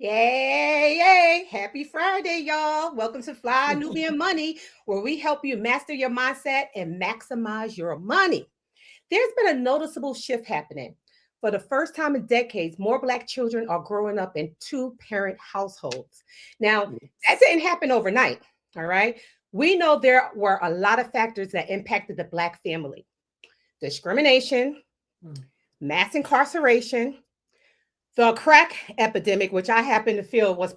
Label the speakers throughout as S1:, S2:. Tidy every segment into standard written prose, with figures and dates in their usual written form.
S1: Yay, yay. Happy Friday, y'all. Welcome to Fly Nubian Money, where we help you master your mindset and maximize your money. There's been a noticeable shift happening. For the first time in decades, more Black children are growing up in two-parent households. Now, that
S2: Yes.
S1: didn't happen overnight, all right? We know there were a lot of factors that impacted the Black family: discrimination,
S2: Mm.
S1: mass incarceration, the crack epidemic, which I happen to feel was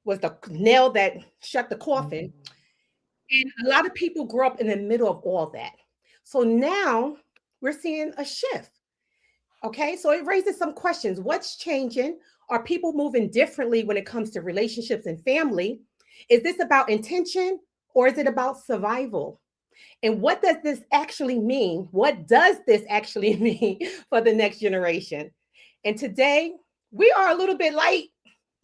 S1: the nail that shut the coffin.
S2: Mhm.
S1: And a lot of people grew up in the middle of all that. So now we're seeing a shift. Okay. So it raises some questions. What's changing? Are people moving differently when it comes to relationships and family? Is this about intention or is it about survival? And what does this actually mean? What does this actually mean for the next generation? And today we are a little bit light.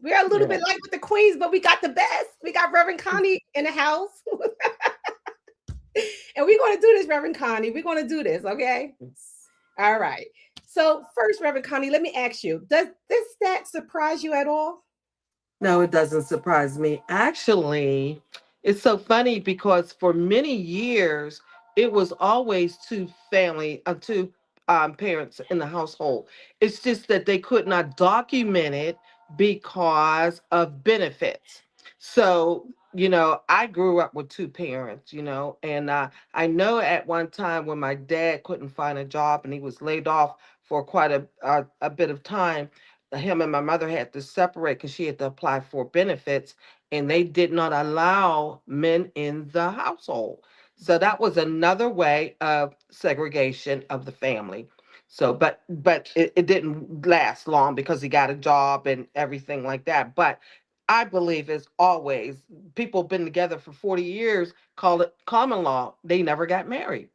S1: We're a little
S2: Yeah.
S1: bit light with the queens, but we got the best. We got Reverend Connie in the house. And we're going to do this, Reverend Connie. We're going to do this, okay?
S2: Yes.
S1: All right. So, first, Reverend Connie, let me ask you, does this stat surprise you at all?
S2: No, it doesn't surprise me. Actually, it's so funny because for many years it was always two parents in the household. It's just that they could not document it because of benefits. So, I grew up with two parents, and I know at one time when my dad couldn't find a job and he was laid off for quite a bit of time, him and my mother had to separate because she had to apply for benefits, and they did not allow men in the household. So that was another way of segregation of the family. So, but it didn't last long because he got a job and everything like that. But I believe, as always, people been together for 40 years, call it common law. They never got married.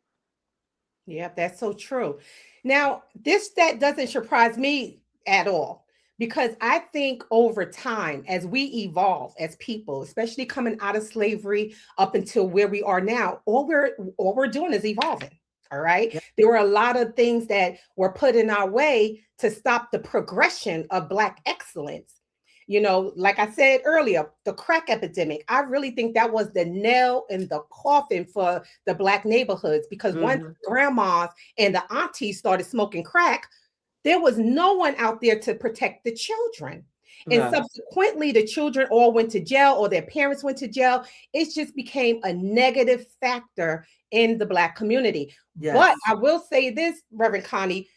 S1: Yep, that's so true. Now, this stat doesn't surprise me at all because I think over time, as we evolve as people, especially coming out of slavery up until where we are now, all we're doing is evolving. All right.
S2: Yeah.
S1: There were a lot of things that were put in our way to stop the progression of Black excellence. Like I said earlier, the crack epidemic, I really think that was the nail in the coffin for the Black neighborhoods because once
S2: Hmm.
S1: grandmas and the aunties started smoking crack, there was no one out there to protect the children. And
S2: No.
S1: subsequently, the children all went to jail or their parents went to jail. It just became a negative factor in the Black community. But
S2: Yes.
S1: I will say this, Reverend Connie,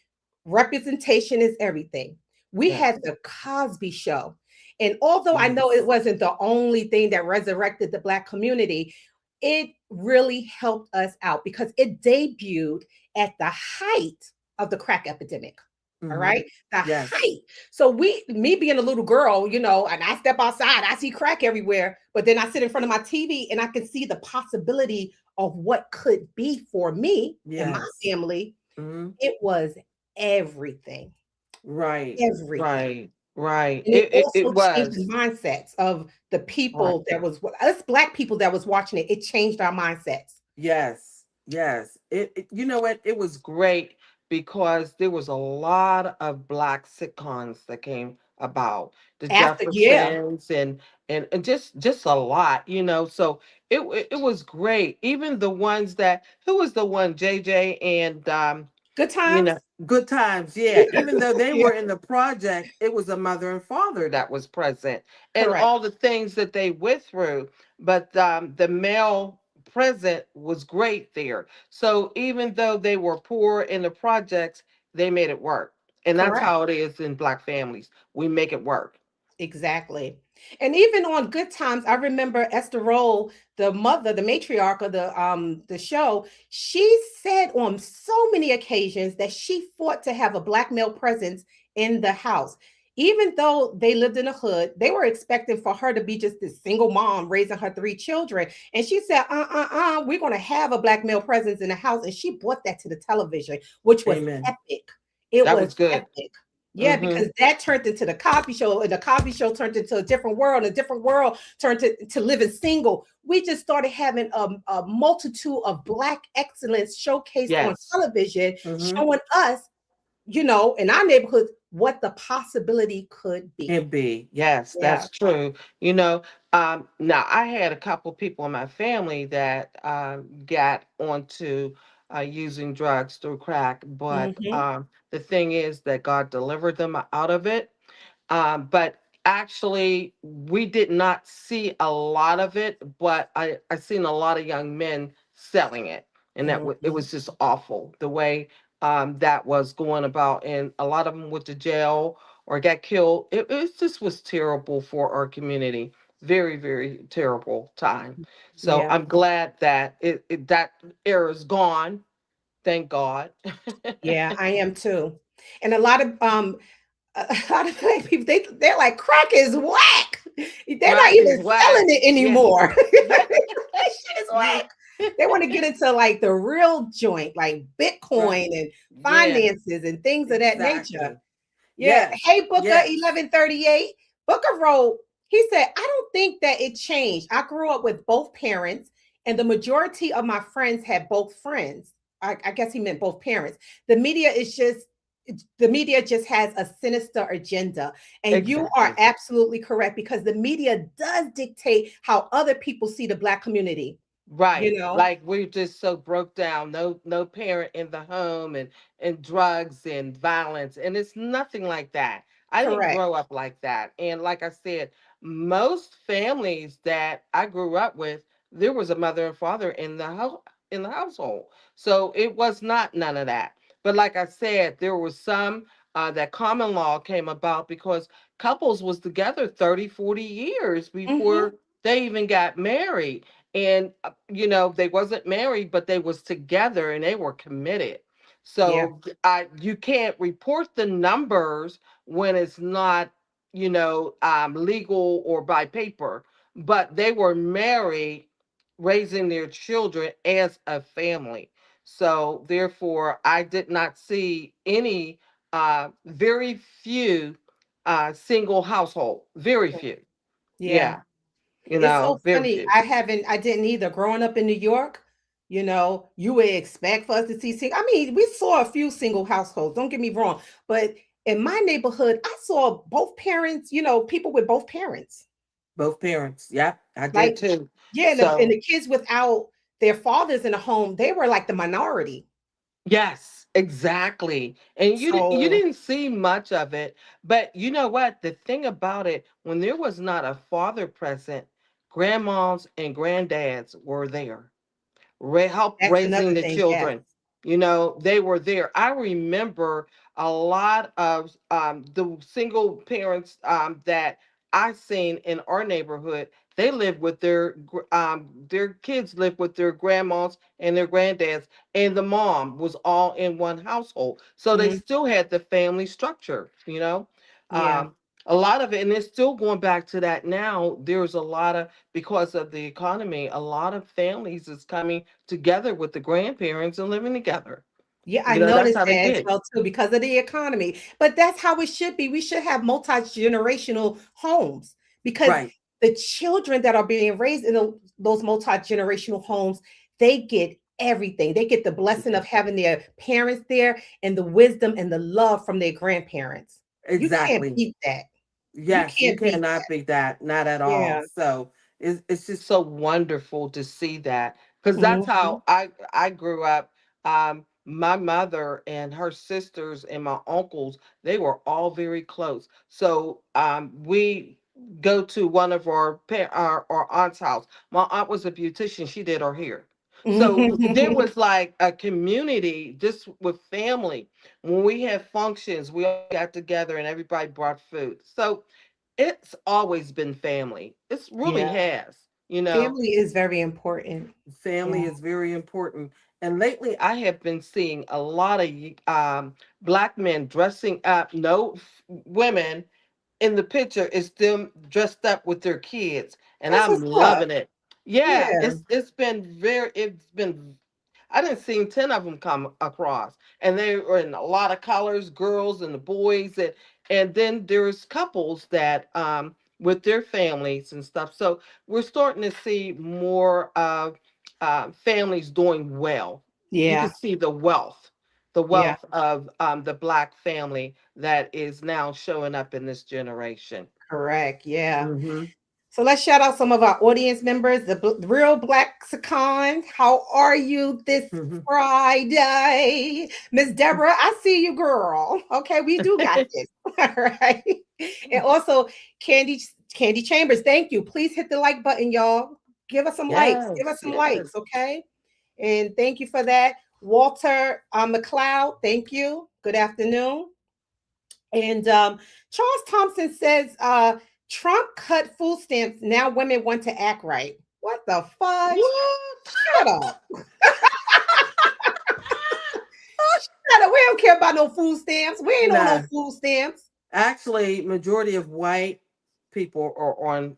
S1: representation is everything. We had
S2: Yes.
S1: the Cosby Show. And although I know it
S2: Yes.
S1: wasn't the only thing that resurrected the Black community, it really helped us out because it debuted at the height of the crack epidemic. All
S2: Hmm.
S1: right. The
S2: Yes.
S1: height. So me being a little girl, and I step outside, I see crack everywhere, but then I sit in front of my TV and I can see the possibility of what could be for me and my
S2: Yes.
S1: family.
S2: Hmm.
S1: It was everything,
S2: Right.
S1: everything.
S2: Right. Right.
S1: And it
S2: It
S1: also changed the
S2: was.
S1: mindsets of the
S2: Right.
S1: people that was us Black people that was watching it. It changed our mindsets.
S2: Yes. Yes. You know what? It was great because there was a lot of black sitcoms that came about. The
S1: After, yeah,
S2: Jeffersons and just a lot, So it was great. Even the ones that who was the one, JJ and
S1: good times.
S2: Good times, yeah. Even though they
S1: Yeah,
S2: were in the project, it was a mother and father that was present, and
S1: correct.
S2: all the things that they went through. But the male present was great there. So even though they were poor in the projects, they made it work, and that's
S1: Correct.
S2: how it is in black families. We make it work.
S1: Exactly. And even on good times, I remember Esther Roll, the mother, the matriarch of the show, she said on so many occasions that she fought to have a Black male presence in the house. Even though they lived in a hood, they were expecting for her to be just this single mom raising her three children. And she said, we're going to have a Black male presence in the house. And she brought that to the television, which was
S2: Amen.
S1: epic. It
S2: That
S1: was
S2: was good.
S1: epic. Yeah,
S2: Mm-hmm.
S1: because that turned into the Cosby Show, and the Cosby Show turned into a different world, and a different world turned to living single. We just started having a multitude of Black excellence showcased on
S2: Yes.
S1: television,
S2: Mm-hmm.
S1: showing us, in our neighborhoods, what the possibility could be.
S2: Can be. Yes,
S1: Yeah.
S2: that's true. You know, now I had a couple people in my family that got onto using drugs through crack, but
S1: Hmm.
S2: the thing is that God delivered them out of it. But actually, we did not see a lot of it, but I seen a lot of young men selling it, and it
S1: Hmm.
S2: was just awful the way that was going about, and a lot of them went to jail or got killed. It just was terrible for our community. Very, very terrible time. So
S1: Yeah.
S2: I'm glad that that era is gone. Thank God.
S1: Yeah, I am too. And a lot of black people, they're like, crack is whack. They're not
S2: Crack is
S1: even selling
S2: whack.
S1: it
S2: Yeah.
S1: anymore.
S2: Yeah.
S1: That shit is
S2: Yeah.
S1: whack. They want to get into like the real joint, like
S2: Right.
S1: Bitcoin and
S2: Yeah,
S1: finances and things of that nature.
S2: exactly.
S1: Yeah.
S2: Yes.
S1: Hey, Booker,
S2: Yes.
S1: 1138. Booker wrote, he said, I don't think that it changed. I grew up with both parents, and the majority of my friends had both friends. I guess he meant both parents. The media is just, the media just has a sinister agenda. And you are
S2: Exactly.
S1: absolutely correct, because the media does dictate how other people see the Black community,
S2: Right.
S1: you know?
S2: Like we're just so broke down. No parent in the home and drugs and violence. And it's nothing like that. I didn't
S1: Correct.
S2: grow up like that. And like I said, most families that I grew up with, there was a mother and father in the household. So it was not none of that. But like I said, there was some that common law came about because couples was together 30, 40 years
S1: Hmm.
S2: before they even got married, and they wasn't married, but they was together and they were committed.
S1: Yeah.
S2: So you can't report the numbers when it's not legal or by paper, but they were married, raising their children as a family. So therefore I did not see any very few single household, very few.
S1: Yeah.
S2: Yeah,
S1: It's so
S2: very
S1: funny.
S2: few.
S1: I didn't either. Growing up in New York, you would expect for us to see I mean, we saw a few single households, don't get me wrong, but in my neighborhood, I saw both parents, people with both parents.
S2: Both parents. Yep, I
S1: Like,
S2: did too.
S1: yeah, and
S2: So,
S1: the kids without their fathers in the home, they were like the minority.
S2: yes, exactly. And you
S1: So,
S2: didn't see much of it, but you know what? The thing about it, when there was not a father present, grandmas and granddads were there, help
S1: that's
S2: raising
S1: another
S2: the
S1: thing. Yes.
S2: children. They were there. I remember a lot of the single parents that I seen in our neighborhood. They lived with their kids lived with their grandmas and their granddads, and the mom was all in one household. So they
S1: Mhm.
S2: still had the family structure.
S1: Yeah.
S2: Um, a lot of it, and it's still going back to that now. There's a lot of, because of the economy, a lot of families is coming together with the grandparents and living together.
S1: Yeah, I
S2: That's
S1: noticed
S2: how they
S1: that as
S2: did.
S1: well too, because of the economy. But that's how it should be. We should have multi-generational homes, because
S2: Right.
S1: the children that are being raised in those multi-generational homes, they get everything. They get the blessing of having their parents there, and the wisdom and the love from their grandparents. You can't
S2: Exactly.
S1: beat that. You
S2: Yes, you
S1: can't beat
S2: cannot
S1: that.
S2: beat that, not at all.
S1: Yeah.
S2: So it's just so wonderful to see that, because that's
S1: Mhm.
S2: how I grew up. My mother and her sisters and my uncles, they were all very close. So we go to one of our aunt's house. My aunt was a beautician; she did our hair. So there
S1: Mhm.
S2: was like a community just with family. When we had functions, we all got together and everybody brought food. So it's always been family. It's really
S1: Yeah.
S2: has. You know,
S1: Family is very important.
S2: family
S1: Yeah.
S2: is very important. And lately, I have been seeing a lot of black men dressing up. No women in the picture is them dressed up with their kids, and
S1: That's
S2: I'm
S1: what's up.
S2: loving it. Yeah,
S1: Yeah.
S2: it's been. I didn't see 10 of them come across, and they were in a lot of colors, girls and the boys, and then there's couples that with their families and stuff. So we're starting to see more of families doing well. You can
S1: Yeah.
S2: see the
S1: Yeah,
S2: wealth of the Black family that is now showing up in this generation.
S1: correct. Yeah.
S2: Hmm.
S1: So let's shout out some of our audience members. The real Black Lexicon. How are you this
S2: Hmm.
S1: Friday? Miss Deborah, I see you, girl. Okay, we do got this. All right. And also Candy Candy Chambers, thank you. Please hit the like button, y'all. Give us some likes. Give us
S2: Yes,
S1: some likes,
S2: yes.
S1: okay? And thank you for that. Walter McLeod, thank you. Good afternoon. And Charles Thompson says Trump cut food stamps. Now women want to act right. What the fudge?
S2: What?
S1: Shut up. Shut up. We don't care about no food stamps. We ain't on no
S2: No,
S1: food stamps.
S2: actually, majority of white people are on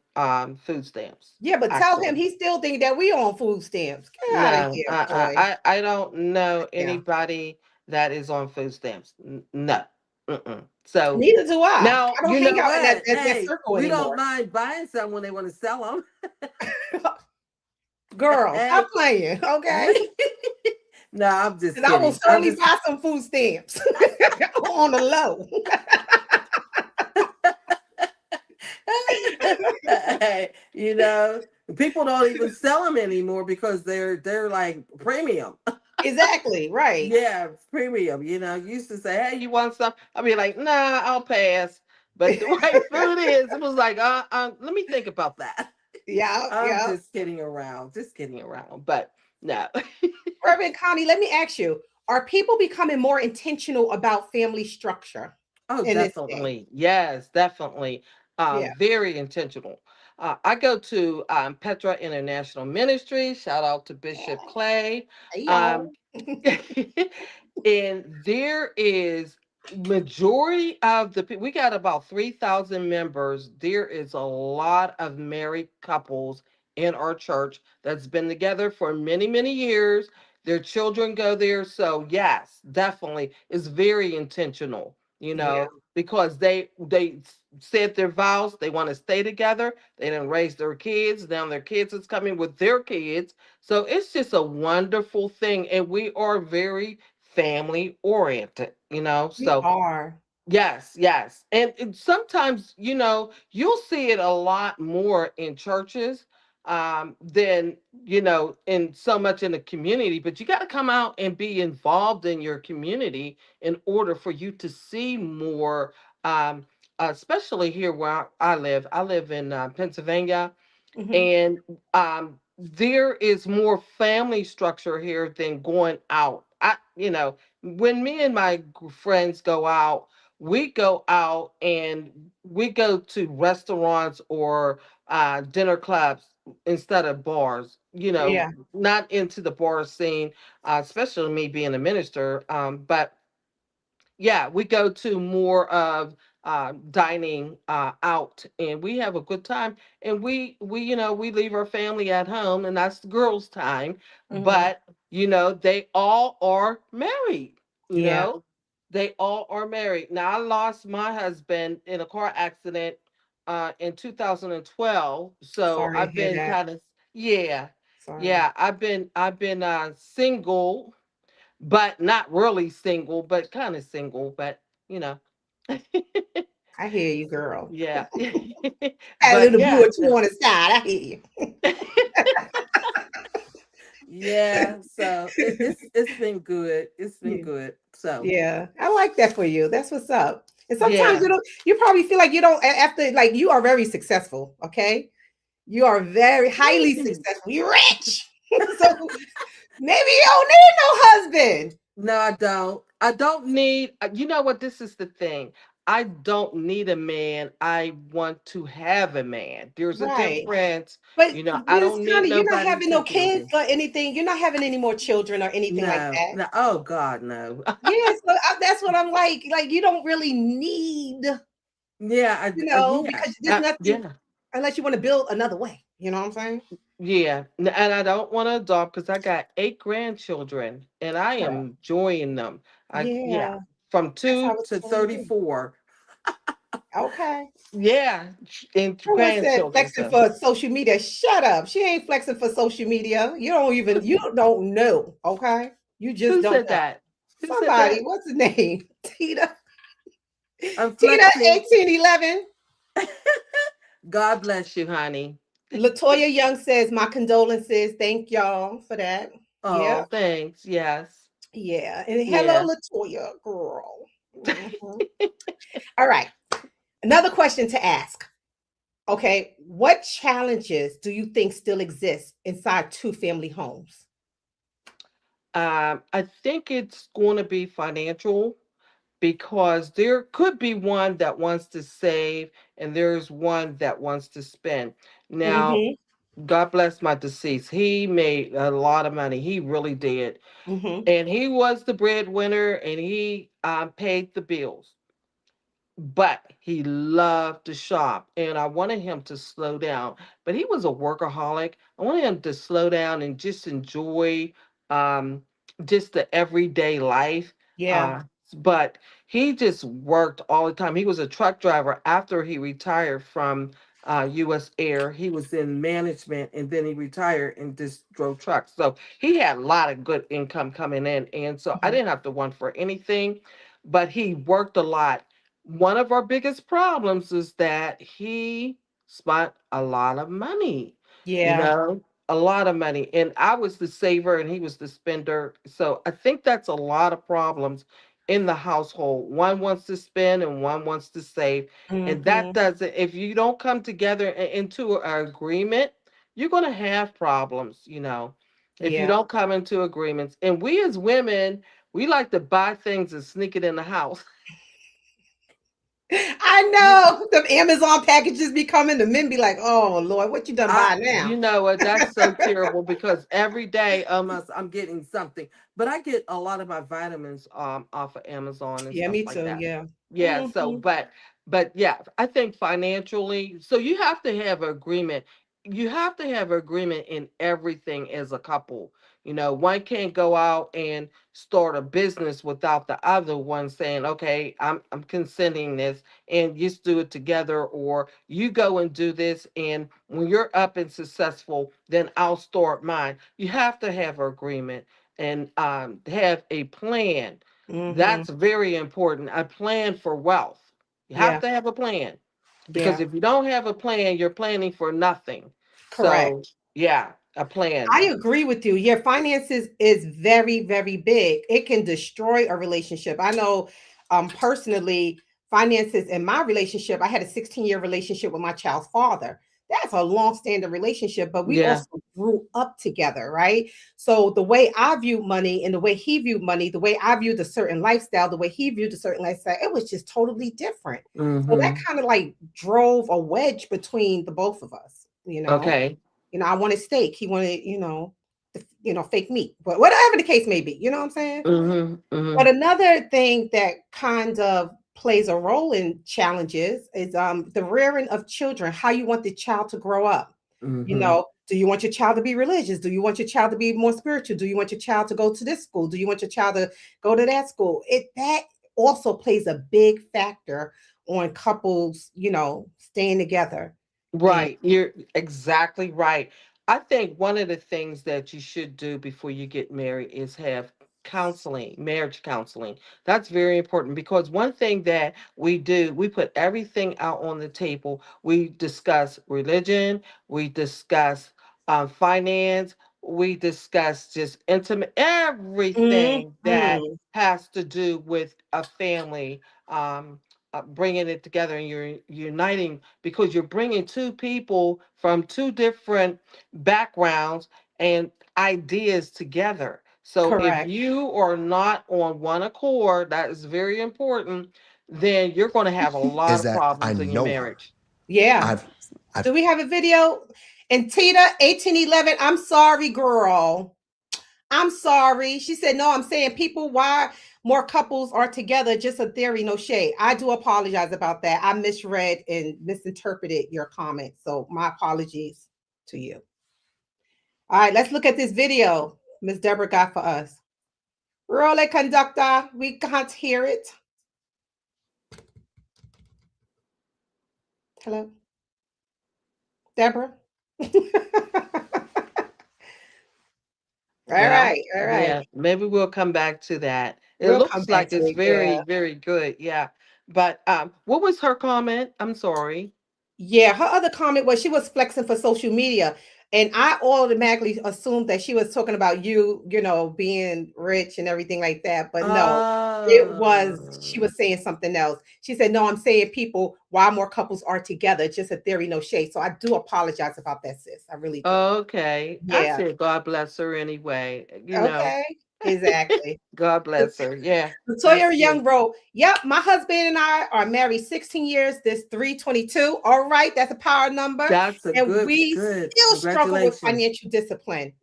S2: food stamps.
S1: Yeah, but tell him
S2: Actually,
S1: he still think that we on food stamps. Get out of
S2: no,
S1: here, boy.
S2: I don't know
S1: Yeah.
S2: anybody that is on food stamps. No. Mm-mm. So
S1: Neither do I.
S2: now
S1: I don't
S2: you
S1: hang
S2: know
S1: out in
S2: what?
S1: that
S2: Hey,
S1: circle
S2: we don't
S1: anymore.
S2: mind buying some when they want to sell them.
S1: Girl, stop
S2: Hey,
S1: playing, okay?
S2: we. No, I'm just
S1: And I will
S2: kidding. I'm
S1: certainly
S2: just.
S1: buy some food stamps on the low.
S2: You know, people don't even sell them anymore because they're like premium.
S1: Exactly, right.
S2: Yeah, premium. You know, you used to say, "Hey, you want some?" I'll be like, "Nah, I'll pass." But the way food is, it was like, let me think about that."
S1: Yeah,
S2: I'm
S1: yeah.
S2: just kidding around, just kidding around. But no.
S1: Reverend Connie, let me ask you, are people becoming more intentional about family structure
S2: Oh,
S1: in this day?
S2: definitely. Yes, definitely.
S1: Yeah.
S2: Very intentional. I go to Petra International Ministry. Shout out to Bishop Clay.
S1: Hey,
S2: Um,
S1: y'all.
S2: and there is majority of the people. We got about 3,000 members. There is a lot of married couples in our church that's been together for many, many years. Their children go there. So yes, definitely, it's very intentional,
S1: Yeah,
S2: because they said their vows, they want to stay together. They didn't raise their kids. Now their kids is coming with their kids. So it's just a wonderful thing. And we are very family oriented,
S1: we
S2: So
S1: are.
S2: yes, yes. And sometimes, you'll see it a lot more in churches than, in so much in the community, but you got to come out and be involved in your community in order for you to see more, especially here where I live. I live in Pennsylvania,
S1: Hmm.
S2: and there is more family structure here than going out. When me and my friends go out, we go out and we go to restaurants or dinner clubs instead of bars.
S1: Yeah.
S2: Not into the bar scene, especially me being a minister. But yeah, we go to more of dining out, and we have a good time. And we leave our family at home, and that's the girls' time.
S1: Hmm.
S2: But they all are married. You
S1: Yeah.
S2: know, they all are married. Now, I lost my husband in a car accident in 2012, so
S1: Sorry to
S2: I've
S1: hear
S2: been
S1: that.
S2: kind of, yeah,
S1: Sorry.
S2: yeah. I've been single, but not really single, but kind of single, but you know.
S1: I hear you, girl.
S2: Yeah.
S1: Had a
S2: But
S1: little blue
S2: yeah,
S1: or two on the side. I hear
S2: yeah, so it's been good. It's been
S1: you.
S2: good. So
S1: Yeah, I like that for you. That's what's up. And sometimes
S2: yeah.
S1: you probably feel like you don't after like you are very successful, okay? You are very highly successful. You're rich. So maybe you don't need no husband.
S2: No, I don't. I don't need, you know what? This is the thing. I don't need a man. I want to have a man. There's a
S1: Right.
S2: difference.
S1: But
S2: I
S1: Miss
S2: don't need
S1: Connie, you're not
S2: nobody
S1: having no
S2: taking over.
S1: kids or anything. You're not having any more children or anything like
S2: No,
S1: that.
S2: no. Oh God, no.
S1: Yeah, so that's what I'm like. Like you don't really need,
S2: Yeah, yeah,
S1: because there's nothing
S2: yeah.
S1: unless you want to build another way. You know what I'm saying?
S2: Yeah, and I don't want to adopt because I got 8 grandchildren and I
S1: Girl.
S2: am enjoying them. Yeah,
S1: Yeah,
S2: from
S1: that's how
S2: two
S1: it's
S2: to
S1: supposed to be.
S2: 34.
S1: Okay.
S2: Yeah, and
S1: Someone said
S2: grandchildren.
S1: flexing
S2: So
S1: for social media. Shut up. She ain't flexing for social media. You don't know. Okay. You just
S2: who
S1: don't
S2: said
S1: know.
S2: that? Who said
S1: Somebody,
S2: that?
S1: what's the name? Tita.
S2: I'm
S1: Tina
S2: flexing.
S1: 1811.
S2: God bless you, honey.
S1: Latoya Young says, my condolences. Thank y'all for that.
S2: Oh,
S1: Yep.
S2: thanks. Yes.
S1: Yeah. And hello,
S2: Yeah.
S1: Latoya, girl. Mhm. All right. Another question to ask. Okay. What challenges do you think still exist inside two family homes?
S2: I think it's going to be financial because there could be one that wants to save and there's one that wants to spend. Now,
S1: Mm-hmm.
S2: God bless my deceased. He made a lot of money. He really did.
S1: Mm-hmm.
S2: And he was the breadwinner and he paid the bills, but he loved to shop and I wanted him to slow down, but he was a workaholic. I wanted him to slow down and just enjoy um just the everyday life.
S1: Yeah.
S2: Uh but he just worked all the time. He was a truck driver. After he retired from US Air, he was in management and then he retired and just drove trucks, so he had a lot of good income coming in, and so I
S1: Mhm.
S2: didn't have to want for anything, but he worked a lot. One of our biggest problems is that he spent a lot of money, you
S1: Yeah.
S2: know, a lot of money. And I was the saver and he was the spender. So I think that's a lot of problems in the household. One wants to spend and one wants to save. And that
S1: Mm-hmm.
S2: doesn't, if you don't come together into an agreement, you're going to have problems, if you
S1: Yeah.
S2: don't come into agreements. And we as women, we like to buy things and sneak it in the house.
S1: I know the Amazon packages be coming. The men be like, "Oh Lord, what you done buy
S2: You
S1: now?"
S2: know what? That's so terrible because every day almost I'm getting something. But I get a lot of my vitamins off of Amazon and
S1: Yeah,
S2: stuff
S1: me
S2: like
S1: too.
S2: that.
S1: Yeah.
S2: Yeah, so
S1: Mm-hmm.
S2: but yeah, I think financially, so you have to have an agreement. You have to have agreement in everything as a couple. One can't go out and start a business without the other one saying, "Okay, I'm consenting this and just do it together," or you go and do this and when you're up and successful, then I'll start mine. You have to have an agreement and have a plan.
S1: Mm-hmm.
S2: That's very important. A plan for wealth. You have
S1: Yeah.
S2: to have a plan because
S1: Yeah.
S2: if you don't have a plan, you're planning for nothing. So,
S1: Correct.
S2: yeah, a
S1: I
S2: plan.
S1: agree with you. Yeah, finances is very, very big. It can destroy a relationship. I know personally, finances in my relationship, I had a 16-year relationship with my child's father. That's a long-standing relationship, but we
S2: Yeah.
S1: also grew up together, right? So the way I viewed money and the way he viewed money, the way I viewed a certain lifestyle, the way he viewed a certain lifestyle, it was just totally different. So that
S2: Mm-hmm.
S1: kind of like drove a wedge between the both of us, you know.
S2: Okay.
S1: I wanted steak. He wanted, fake meat. But whatever the case may be, you know what I'm saying?
S2: Mm-hmm. Mm-hmm.
S1: But another thing that kind of plays a role in challenges is the rearing of children, how you want the child to grow up.
S2: Mm-hmm.
S1: Do you want your child to be religious? Do you want your child to be more spiritual? Do you want your child to go to this school? Do you want your child to go to that school? That also plays a big factor on couples, staying together. And
S2: Right. You're exactly right. I think one of the things that you should do before you get married is have counseling, marriage counseling. That's very important because one thing that we do, we put everything out on the table. We discuss religion, we discuss finance, we discuss just intimate, everything that
S1: Mhm.
S2: has to do with a family. Bringing it together and you're uniting because you're bringing two people from two different backgrounds and ideas together. So if
S1: Correct.
S2: you are not on one accord, that is very important, then you're going to have a lot
S3: Is
S2: of
S3: that I
S2: problems in your
S3: know her.
S2: marriage.
S1: Yeah.
S3: I've
S1: Do we have a video? And Tita, 1811, I'm sorry, girl. I'm sorry. She said, no, I'm saying people, why more couples are together, just a theory, no shade. I do apologize about that. I misread and misinterpreted your comment. So my apologies to you. All right, let's look at this video Miss Deborah got for us. Roll it, conductor. We can't hear it. Hello, Deborah. All
S2: Well,
S1: right, all right.
S2: yeah, maybe we'll come back to that. It
S1: We'll come
S2: looks
S1: back
S2: like
S1: to
S2: it's
S1: it. Yeah.
S2: very, very good. Yeah. But what was her comment? I'm sorry.
S1: Yeah, her other comment was she was flexing for social media. And I automatically assumed that she was talking about you, being rich and everything like that. But no, she
S2: Oh,
S1: was saying something else. She said, no, I'm saying people, why more couples are together. It's just a theory, no shade. So I do apologize about that, sis. I really do.
S2: okay. I
S1: Yeah.
S2: said God bless her anyway.
S1: Okay. Exactly.
S2: God bless her. Yeah,
S1: Sawyer
S2: that's good.
S1: Young wrote, yep, my husband and I are married 16 years, this 322. All right, that's a power number.
S2: That's a
S1: And
S2: good,
S1: we
S2: good.
S1: still struggle with
S2: Congratulations.
S1: financial discipline.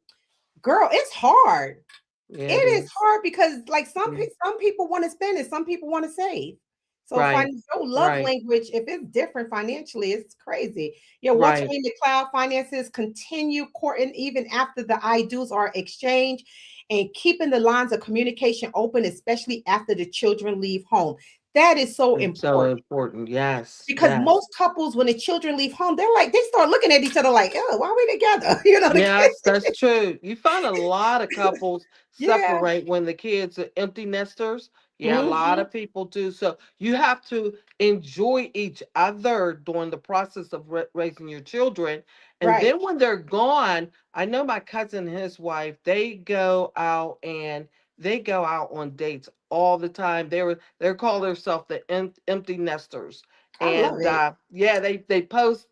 S1: Girl, it's hard. It
S2: Yeah, it
S1: is
S2: is.
S1: hard because like
S2: Yeah.
S1: some people want to spend and some people want to save. So
S2: Right,
S1: your love
S2: right,
S1: language, if it's different financially, it's crazy. Yeah, watching
S2: right.
S1: in the cloud finances continue courting even after the I do's are exchanged and keeping the lines of communication open, especially after the children leave home. That is so
S2: It's so
S1: important
S2: important. Yes,
S1: because
S2: yes.
S1: most couples, when the children leave home, they start looking at each other like, oh, why are we together? The
S2: Yes,
S1: kids.
S2: that's true. You find a lot of couples
S1: Yeah.
S2: separate when the kids are empty nesters. Yeah, a lot
S1: Hmm.
S2: of people do. So you have to enjoy each other during the process of raising your children. And
S1: Right.
S2: then when they're gone, I know my cousin and his wife, they go out on dates all the time. They're call themselves the empty nesters.
S1: I love
S2: And
S1: it.
S2: yeah, they post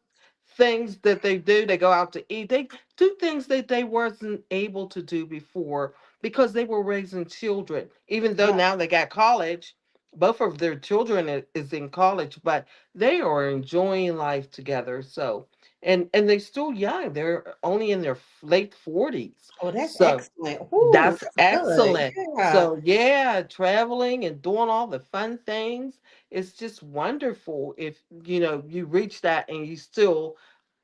S2: things that they do. They go out to eat. They do things that they wasn't able to do before because they were raising children. Even though
S1: Right.
S2: now they got college, both of their children is in college, but they are enjoying life together. So, and they're still young. They're only in their late 40s.
S1: Oh, that's
S2: So
S1: excellent. Ooh,
S2: that's
S1: that's good.
S2: excellent.
S1: Yeah.
S2: So yeah, traveling and doing all the fun things. It's just wonderful if you reach that and you still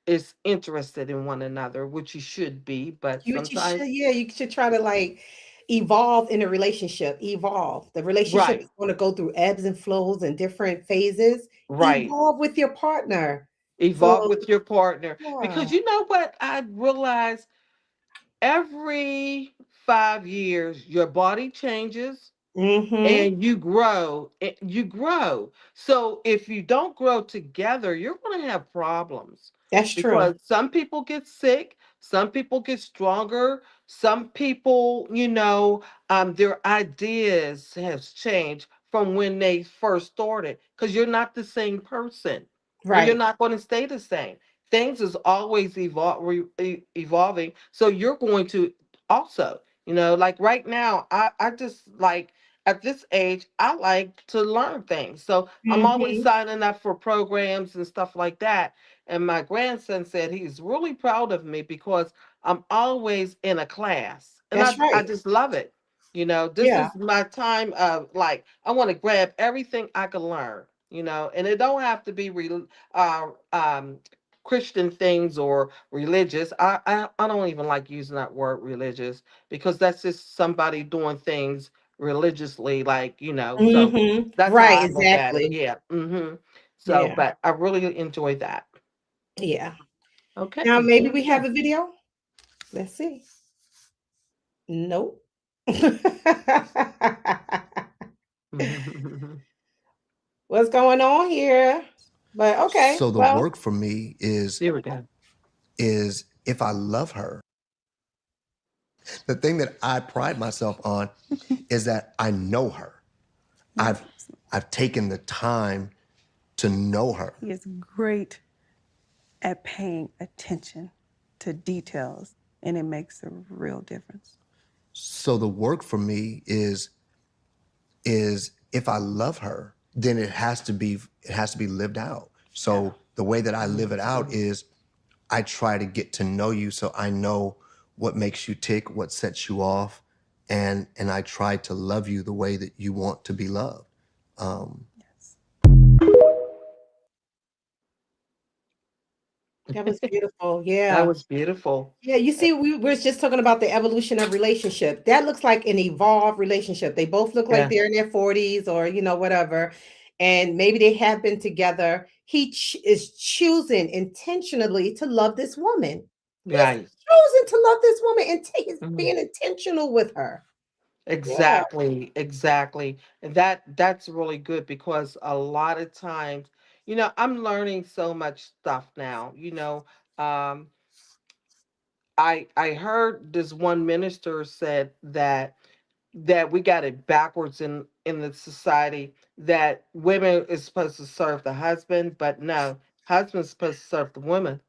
S2: is interested in one another, which you should be, but
S1: You should,
S2: sometimes
S1: yeah, you should try to like evolve in a relationship. Evolve. The relationship
S2: right,
S1: is going to go through ebbs and flows and different phases.
S2: right.
S1: Evolve with your partner.
S2: Evolve
S1: So
S2: with your partner.
S1: yeah.
S2: Because you know what? I realize every 5 years your body changes
S1: Mm-hmm.
S2: and you grow. So if you don't grow together, you're going to have problems
S1: That's true.
S2: because some people get sick, some people get stronger, some people, their ideas has changed from when they first started because you're not the same person and you're
S1: Right.
S2: not going to stay the same. Things is always evolving, so you're going to also, like right now, I just like at this age, I like to learn things. So I'm always
S1: Mm-hmm.
S2: signing up for programs and stuff like that. And my grandson said he's really proud of me because I'm always in a class. And
S1: That's
S2: I
S1: right.
S2: just love it. This
S1: Yeah.
S2: is my time of like, I want to grab everything I can learn. And it don't have to be Christian things or religious. I don't even like using that word religious because that's just somebody doing things religiously, like, so
S1: Mm-hmm.
S2: that's how
S1: Right,
S2: I look at it.
S1: exactly.
S2: Yeah. So,
S1: Yeah.
S2: but I really enjoy that.
S1: Yeah. Now
S2: Okay,
S1: maybe
S2: there
S1: we
S2: we
S1: have
S2: go.
S1: a video. Let's see. Nope. What's going on here? But okay,
S3: So the
S1: well,
S3: work for me
S2: There we go.
S3: is if I love her, the thing that I pride myself on is that I know her. I've
S4: Yes,
S3: I've taken the time to know her.
S4: he is great at paying attention to details, and it makes a real difference.
S3: So the work for me is if I love her, then it has to be lived out.
S2: Yeah.
S3: So the way that I live it out
S2: Mhm.
S3: is I try to get to know you so I know what makes you tick, what sets you off, and I try to love you the way that you want to be loved. Um,
S4: Yes.
S1: that was beautiful.
S2: That
S1: Yeah.
S2: was beautiful.
S1: Yeah, you see, we were just talking about the evolution of relationship. That looks like an evolved relationship. They both look like
S2: Yeah.
S1: they're in their 40s or, whatever. And maybe they have been together. He is choosing intentionally to love this woman. He's
S2: Right.
S1: choosing to love this woman and he's
S2: Mhm.
S1: being intentional with her. Yeah.
S2: Exactly, exactly. And that's really good because a lot of times, I'm learning so much stuff now. Um, I heard this one minister said that we got it backwards in the society, that women is supposed to serve the husband, but no, husband's supposed to serve the woman.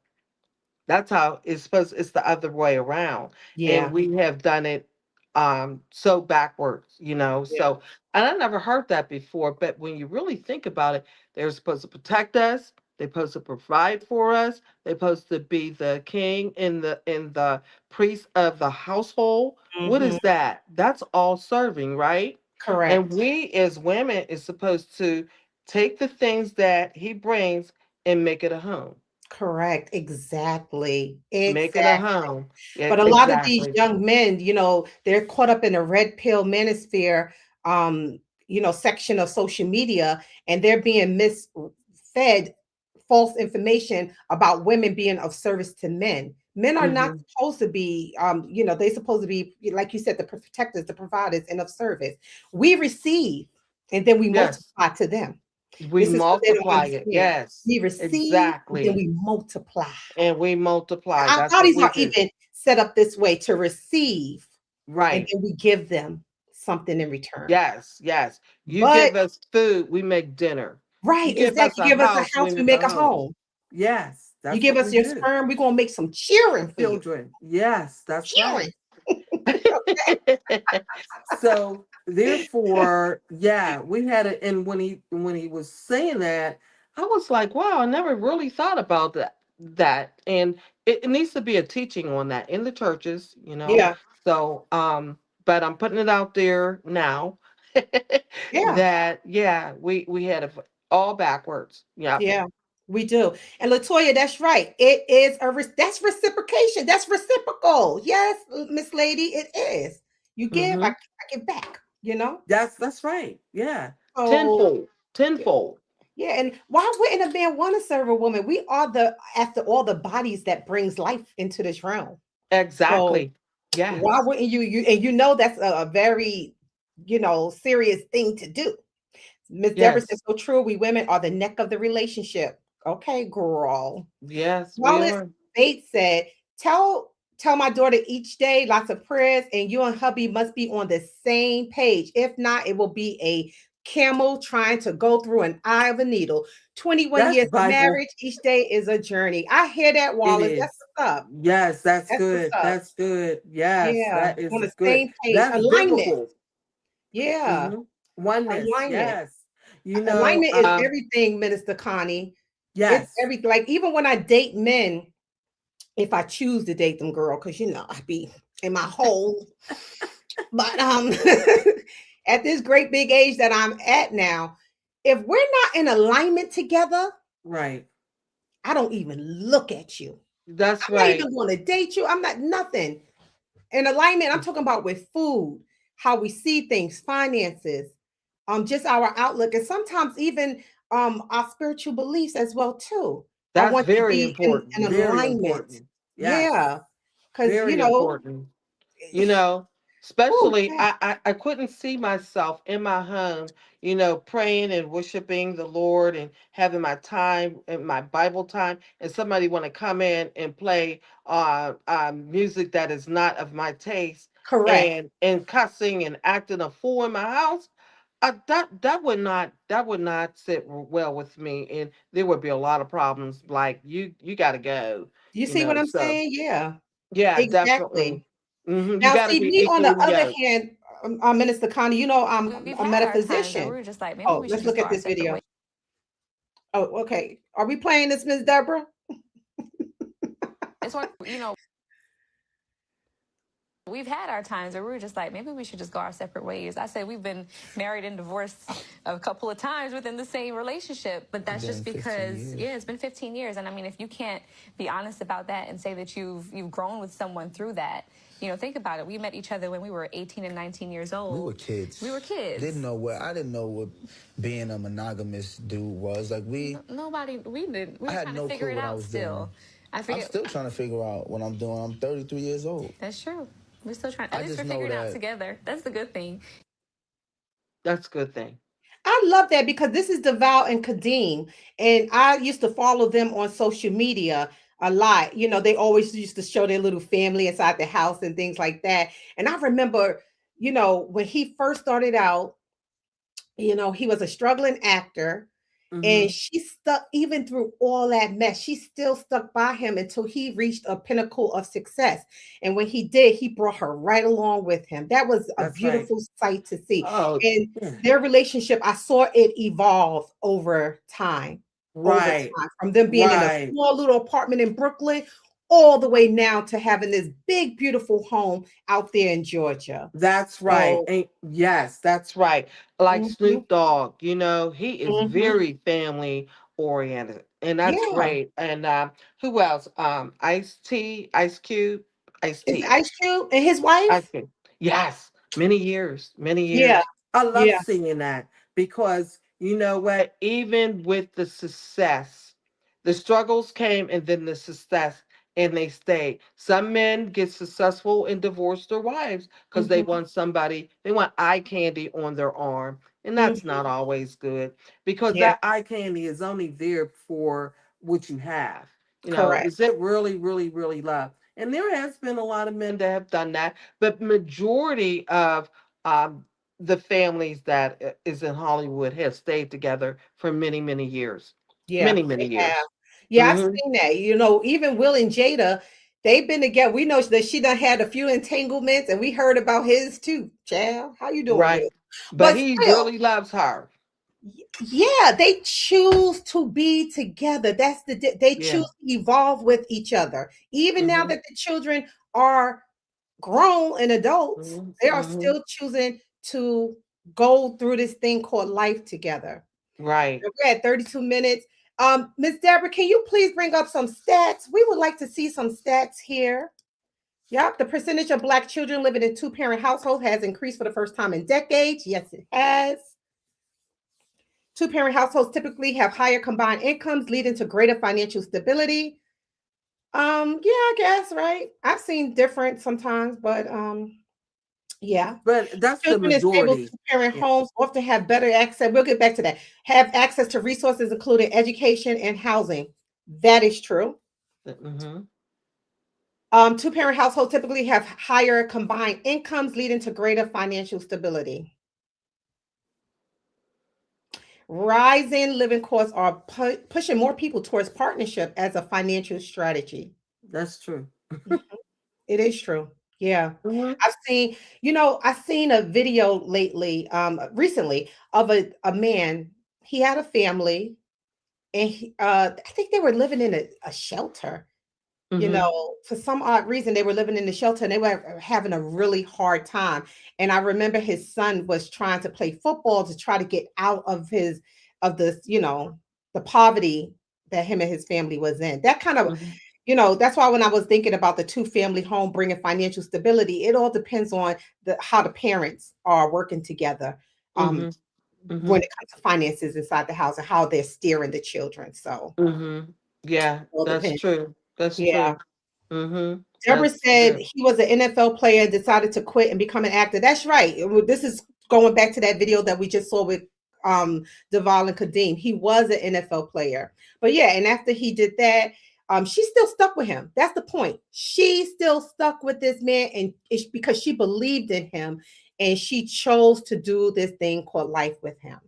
S2: That's how it's the other way around. And
S1: Yeah.
S2: we have done it so backwards,
S1: Yeah.
S2: So, and I never heard that before, but when you really think about it, they're supposed to protect us, they're supposed to provide for us, they're supposed to be the king and the priest of the household. What
S1: Hmm.
S2: is that? That's all serving, right? And
S1: Correct.
S2: we as women is supposed to take the things that he brings and make it a home.
S1: Correct. Exactly.
S2: Make it a
S1: Exactly.
S2: home. Yeah,
S1: But a lot of these
S2: exactly.
S1: young men, they're caught up in a red pill manosphere, um, section of social media, and they're being misfed false information about women being of service to men. Men are not
S2: Hmm.
S1: supposed to be, they're supposed to be, like you said, the protectors, the providers, and of service. We receive, and then we
S2: Yes,
S1: multiply to them.
S2: we
S1: This is what they don't
S2: multiply it.
S1: understand.
S2: Yes,
S1: We receive, and then
S2: exactly.
S1: we multiply.
S2: And we multiply.
S1: Our
S2: That's what
S1: bodies
S2: we
S1: are
S2: do.
S1: even set up this way to receive, and
S2: Right.
S1: then we give them something in return.
S2: Yes, yes. You
S1: But
S2: give us food, we make dinner. You
S1: right,
S2: give
S1: exactly.
S2: us
S1: You
S2: a
S1: give us
S2: house,
S1: a
S2: we
S1: house, we
S2: make a
S1: make a
S2: home.
S1: home.
S2: Yes,
S1: You
S2: that's
S1: give
S2: what
S1: us
S2: we
S1: your
S2: do.
S1: sperm, we're gonna make some cheering for you.
S2: Children. Yes, that's right.
S1: Cheering.
S2: So therefore, yeah, we had it. And when he was saying that, I was like, wow, I never really thought about that. And it needs to be a teaching on that in the churches.
S1: Yeah,
S2: So but I'm putting it out there now
S1: yeah,
S2: that yeah, we had it all backwards. Yep.
S1: yeah. We do. And Latoya, that's right. It is that's reciprocation. That's reciprocal. Yes, Miss Lady, it is. You give,
S2: Hmm.
S1: I give back.
S2: That's right. Yeah.
S1: So
S2: Tenfold. Tenfold.
S1: yeah, and why wouldn't a man want to serve a woman? We are after all, the bodies that brings life into this realm. So
S2: Exactly.
S1: why
S2: Yes.
S1: wouldn't and that's a very, serious thing to do. Miss Deborah said,
S2: Yes.
S1: so true. We women are the neck of the relationship. Okay, girl.
S2: Yes, we
S1: Wallace
S2: are.
S1: Bates said, tell my daughter each day, lots of prayers, and you and hubby must be on the same page. If not, it will be a camel trying to go through an eye of a needle. 21
S2: That's
S1: years of
S2: Bible.
S1: marriage, each day is a journey. I hear that,
S2: It
S1: Wallace. That's
S2: is.
S1: what's up.
S2: Yes, that's
S1: That's what's
S2: good.
S1: up.
S2: That's good. Yes,
S1: Yeah,
S2: that
S1: on
S2: is
S1: the
S2: good.
S1: same page.
S2: That's
S1: Alignment.
S2: biblical.
S1: Yeah,
S2: Hmm. Oneness.
S1: alignment.
S2: Yes. You know,
S1: Alignment is everything, Minister Connie. It's
S2: yes.
S1: everything. Like even when I date men, if I choose to date them, girl, because I be in my hole. But at this great big age that I'm at now, if we're not in alignment together,
S2: Right.
S1: I don't even look at you.
S2: That's
S1: I'm not
S2: right.
S1: even going to date you. I'm not nothing. In alignment, I'm talking about with food, how we see things, finances, just our outlook, and sometimes even our spiritual beliefs as well too. I
S2: That's
S1: want to
S2: very
S1: be
S2: important.
S1: in
S2: Very
S1: alignment.
S2: important. Yes.
S1: Yeah, because
S2: Very important. you know
S1: oh
S2: Especially
S1: yeah,
S2: I couldn't see myself in my home, praying and worshiping the Lord and having my time and my Bible time, and somebody want to come in and play music that is not of my taste,
S1: correct.
S2: and cussing and acting a fool in my house. That would not sit well with me, and there would be a lot of problems. Like, you got to go,
S1: You see what I'm
S2: so
S1: saying? Yeah,
S2: yeah, definitely.
S1: exactly.
S2: You
S1: Now,
S2: got to
S1: see
S2: be
S1: me on the
S2: equally
S1: other
S2: yoked.
S1: hand, Minister Connie, I'm
S5: We've
S1: a
S5: had our times where we
S1: metaphysician.
S5: were just like, maybe
S1: Oh,
S5: we should
S1: let's
S5: just
S1: look
S5: go
S1: at
S5: our
S1: this
S5: separate
S1: video.
S5: ways.
S1: Oh, okay. Are we playing this, Miss Deborah?
S5: It's one, we've had our times where we were just like, maybe we should just go our separate ways. I say we've been married and divorced a couple of times within the same relationship, but that's just because, yeah, it's been 15 years. And I mean, if you can't be honest about that and say that you've grown with someone through that, think about it. We met each other when we were 18 and 19 years old.
S6: We were kids.
S5: We were kids.
S6: I didn't know what being a monogamous dude was. Like
S5: Nobody, we didn't. We
S6: I
S5: were
S6: had
S5: trying
S6: no
S5: to figure
S6: clue
S5: it
S6: what I
S5: out
S6: was
S5: still.
S6: doing.
S5: I
S6: I'm
S5: forget.
S6: still trying to figure out what I'm doing. I'm 33 years old.
S5: That's true. We're still trying. At
S6: I
S5: least
S6: just
S5: we're
S6: know
S5: figuring it out
S6: that
S5: together. That's the good thing.
S2: That's a good thing.
S1: I love that because this is Deval and Kadeem, and I used to follow them on social media a lot. You know, they always used to show their little family inside the house and things like that. And I remember, you know, when he first started out, you know, he was a struggling actor, and
S2: Hmm.
S1: she stuck even through all that mess. She still stuck by him until he reached a pinnacle of success. And when he did, he brought her right along with him. That was a
S2: That's right.
S1: beautiful sight to see.
S2: Oh,
S1: And
S2: yeah.
S1: their relationship, I saw it evolve over time,
S2: Right.
S1: from them being in a
S2: Right.
S1: small little apartment in Brooklyn all the way now to having this big, beautiful home out there in Georgia.
S2: That's right.
S1: So,
S2: And yes, that's right. Like
S1: mhm,
S2: Snoop Dogg, you know, he is
S1: mhm.
S2: very family oriented, and that's
S1: Yeah.
S2: great. And who else? Ice T, Ice Cube, Ice
S1: Is it
S2: T.
S1: Ice Cube and his
S2: I
S1: wife?
S2: think, yes, many years, many
S1: Yeah,
S2: years. I love
S1: yeah.
S2: seeing that because you know what? Even with the success, the struggles came and then the success, and they stayed. Some men get successful and divorce their wives because they
S1: Mhm,
S2: want somebody, they want eye candy on their arm. And that's
S1: mhm.
S2: not always good because
S1: Yeah,
S2: that eye candy is only there for what you have. You know,
S1: correct.
S2: is it really, really, really love? And there has been a lot of men that have done that, but majority of um, the families that is in Hollywood have stayed together for many, many years,
S1: Yeah,
S2: many, many
S1: they have.
S2: years.
S1: Yeah, I've
S2: Hmm.
S1: seen that. You know, even Will and Jada, they've been together. We know that she done had a few entanglements, and we heard about his too. Child, how you doing, Will?
S2: Right, but
S1: But
S2: he
S1: still,
S2: really loves her.
S1: yeah, they choose to be together. They
S2: Yeah.
S1: choose to evolve with each other. Even now
S2: Hmm.
S1: that the children are grown and adults,
S2: Hmm.
S1: they are
S2: Hmm.
S1: still choosing to go through this thing called life together.
S2: Right.
S1: We're at 32 minutes. Miss Deborah, can you please bring up some stats? We would like to see some stats here. Yep, the percentage of Black children living in two-parent households has increased for the first time in decades. Yes, it has. Two-parent households typically have higher combined incomes, leading to greater financial stability. Yeah, I guess, right? I've seen different sometimes, but yeah.
S2: But that's the
S1: Children in stable
S2: majority.
S1: two-parent
S2: Yeah.
S1: homes often have better access. We'll get back to that. Have access to resources, including education and housing. That is true.
S2: Hmm.
S1: Two-parent households typically have higher combined incomes, leading to greater financial stability. Rising living costs are pushing more people towards partnership as a financial strategy.
S2: That's true.
S1: Mhm. It is true. Yeah.
S2: Hmm.
S1: I've seen, I've seen a video lately, recently of a man. He had a family, and I think they were living in a shelter.
S2: Hmm.
S1: For some odd reason, they were living in the shelter and they were having a really hard time. And I remember his son was trying to play football to try to get out of the poverty that him and his family was in. That kind of,
S2: Hmm.
S1: that's why when I was thinking about the two-family home bringing financial stability, it all depends on how the parents are working together. Um,
S2: Hmm. Hmm.
S1: when it comes to finances inside the house and how they're steering the children. So
S2: Hmm. Yeah,
S1: it all
S2: that's
S1: depends.
S2: true. That's
S1: Yeah.
S2: true. Hmm.
S1: Deborah
S2: That's
S1: said
S2: true.
S1: he was an NFL player and decided to quit and become an actor. That's right. This is going back to that video that we just saw with Deval and Kadeem. He was an NFL player. But yeah, and after he did that, she still stuck with him. That's the point. She still stuck with this man, and it's because she believed in him and she chose to do this thing called life with him.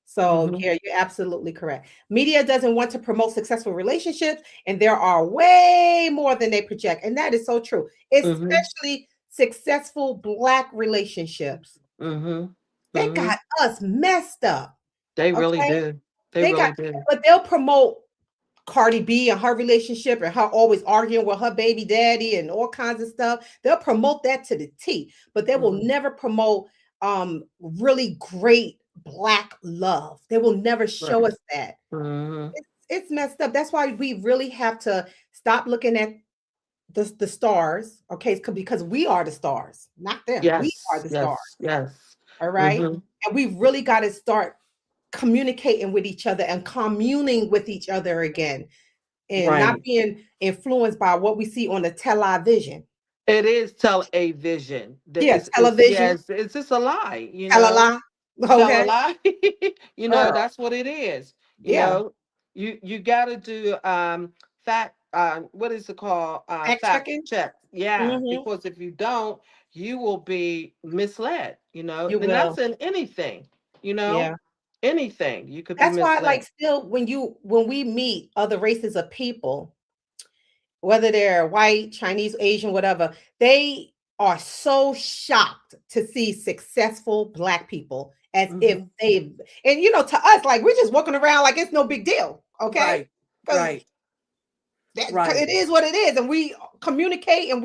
S1: So
S2: Hmm.
S1: yeah, you're absolutely correct. Media doesn't want to promote successful relationships, and there are way more than they project. And that is so true,
S2: Hmm.
S1: especially successful Black relationships.
S2: Hmm.
S1: They
S2: Hmm.
S1: got us messed up.
S2: They really
S1: Okay.
S2: do. They
S1: They got,
S2: really do.
S1: but they'll promote Cardi B and her relationship and her always arguing with her baby daddy and all kinds of stuff. They'll promote that to the T, but they will
S2: Hmm.
S1: never promote really great Black love. They will never show
S2: Right.
S1: us that.
S2: Hmm.
S1: It's messed up. That's why we really have to stop looking at the stars, okay? Because we are the stars, not them. We are
S2: Yes.
S1: the stars,
S2: Yes. Yes.
S1: all right?
S2: Hmm.
S1: And we really got to start communicating with each other and communing with each other again and not
S2: Right.
S1: being influenced by what we see on the television.
S2: It is television.
S1: Yeah,
S2: It's
S1: television.
S2: yes, it's just a lie, you know.
S1: Talala.
S2: Tell a
S1: Okay.
S2: lie.
S1: Girl.
S2: That's what it is. You
S1: Yeah.
S2: know, you got to do fact what is it called?
S1: Fact
S2: Fact
S1: checking.
S2: check. Yeah,
S1: Hmm.
S2: because if you don't, you will be misled,
S1: You
S2: and that's
S1: will.
S2: in anything, you know,
S1: Yeah.
S2: anything you could be
S1: That's why, like,
S2: misled.
S1: still, when we meet other races of people, whether they're white, Chinese, Asian, whatever, they are so shocked to see successful Black people as if
S2: Hmm.
S1: they, and to us, like, we're just walking around like it's no big deal, okay?
S2: Right,
S1: Because
S2: right,
S1: it
S2: right.
S1: is what it is, and we communicate and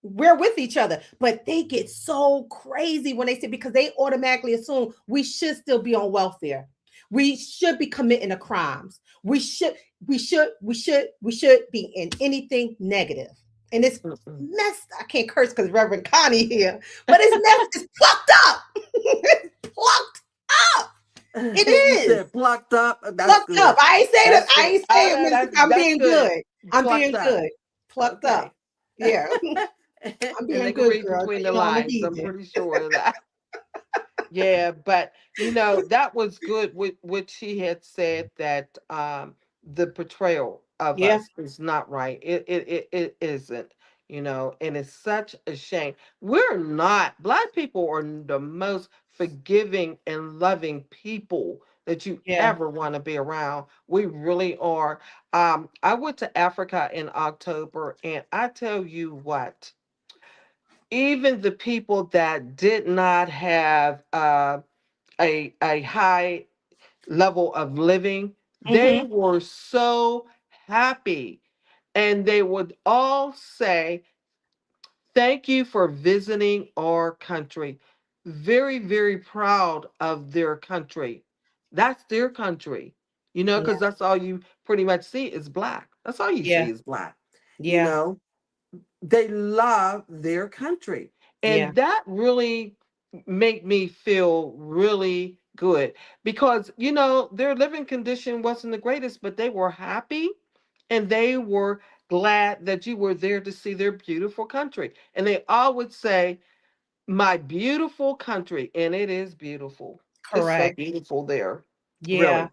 S1: we're with each other. But they get so crazy when they say, because they automatically assume we should still be on welfare. We should be committing the crimes. We should be in anything negative. And it's
S2: Mm-mm.
S1: messed. I can't curse because Reverend Connie here, but it's messed. It's plucked up. It's plucked up. It
S2: You
S1: is
S2: said plucked up. That's
S1: plucked up.
S2: good.
S1: I ain't saying that.
S2: That's
S1: I
S2: good.
S1: ain't
S2: Oh
S1: saying
S2: no,
S1: Minister, I'm
S2: that's
S1: being
S2: good.
S1: good. I'm
S2: Plucked
S1: being
S2: up.
S1: good. Plucked up.
S2: Okay.
S1: Yeah. I'm
S2: And
S1: being
S2: they can
S1: good,
S2: read
S1: girl. 'Cause
S2: between the
S1: I'm a
S2: lines. I'm
S1: heathen.
S2: pretty sure of that. Yeah, but that was good. What she had said that the portrayal of
S1: Yeah.
S2: us is not right. It isn't. And it's such a shame. We're not. Black people are the most forgiving and loving people that you
S1: Yeah.
S2: ever want to be around. We really are. I went to Africa in October, and I tell you what, even the people that did not have a high level of living, they
S1: Hmm.
S2: were so happy, and they would all say, "Thank you for visiting our country." Very, very proud of their country. That's their country,
S1: Yeah.
S2: because that's all you pretty much see is black. That's all you
S1: Yeah.
S2: see is black. You
S1: Yeah.
S2: know, they love their country,
S1: Yeah.
S2: and that really made me feel really good, because their living condition wasn't the greatest, but they were happy, and they were glad that you were there to see their beautiful country. And they all would say, "My beautiful country," and it is beautiful. It's so
S1: Correct.
S2: beautiful there,
S1: Yeah.
S2: really.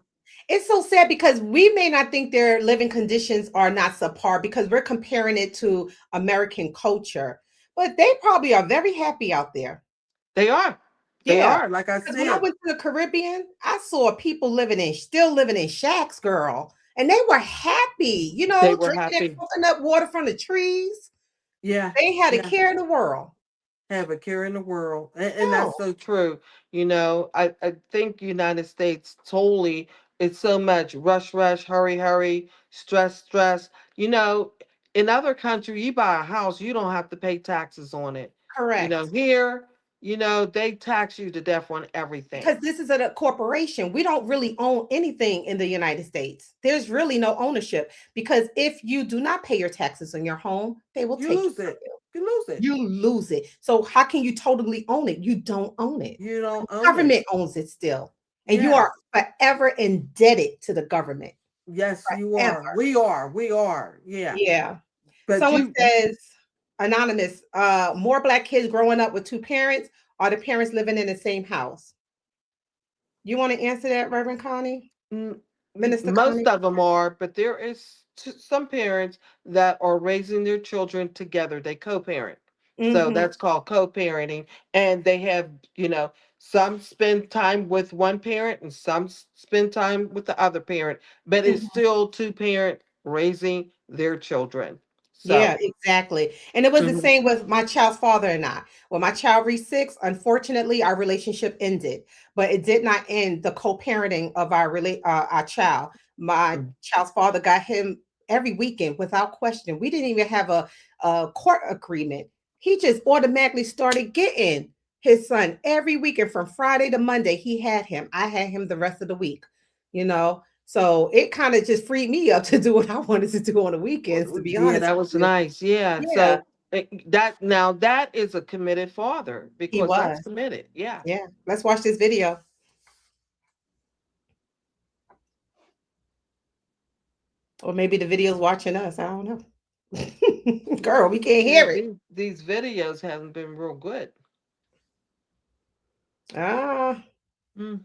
S1: It's so sad because we may not think their living conditions are not subpar because we're comparing it to American culture, but they probably are very happy out there.
S2: They are. They
S1: Yeah.
S2: are, like I
S1: Because when I
S2: said.
S1: went to the Caribbean, I saw people still living in shacks, girl. And they were happy,
S2: They were
S1: drinking that
S2: happy.
S1: coconut water from the trees.
S2: Yeah,
S1: They had a
S2: yeah.
S1: care in the world.
S2: Have a care in the world, and
S1: No,
S2: that's so true. I think United States totally, it's so much rush, rush, hurry, hurry, stress, stress. In other countries, you buy a house, you don't have to pay taxes on it.
S1: correct.
S2: Here, they tax you to death on everything.
S1: Because this is a corporation. We don't really own anything in the United States. There's really no ownership because if you do not pay your taxes on your home, they will
S2: You
S1: take it
S2: lose
S1: from
S2: it.
S1: you.
S2: You lose it.
S1: You lose it. So how can you totally own it? You don't own it.
S2: You don't
S1: The
S2: own it.
S1: government owns it still. And you
S2: Yes.
S1: are forever indebted to the government.
S2: Yes, you
S1: Forever.
S2: are. We are. We are. Yeah.
S1: Yeah.
S2: But
S1: Someone
S2: you
S1: says, anonymous, more Black kids growing up with two parents, or the parents living in the same house. You want to answer that, Reverend Connie?
S2: Mm,
S1: Minister
S2: most
S1: Connie?
S2: of them are, but there is some parents that are raising their children together. They co-parent. So
S1: Mm-hmm.
S2: that's called co-parenting. And they have, some spend time with one parent and some spend time with the other parent, but it's
S1: Mm-hmm.
S2: still two parent raising their children.
S1: Yeah,
S2: So,
S1: exactly. And it was the
S2: mhm,
S1: same with my child's father and I. When my child reached 6, unfortunately, our relationship ended, but it did not end the co-parenting of our child. My
S2: mm,
S1: child's father got him every weekend without question. We didn't even have a court agreement. He just automatically started getting his son every weekend from Friday to Monday. He had him. I had him the rest of the week, you know. So it kind of just freed me up to do what I wanted to do on the weekends, to be
S2: yeah,
S1: honest
S2: that
S1: with
S2: was
S1: you.
S2: nice. Yeah.
S1: Yeah,
S2: So that is a committed father,
S1: he
S2: because that's
S1: was.
S2: committed. Yeah.
S1: Yeah. Let's watch this video. Or maybe the video's watching us. I don't know. Girl, we can't
S2: Yeah,
S1: hear it.
S2: these videos haven't been real good.
S1: Ah,
S2: Mm.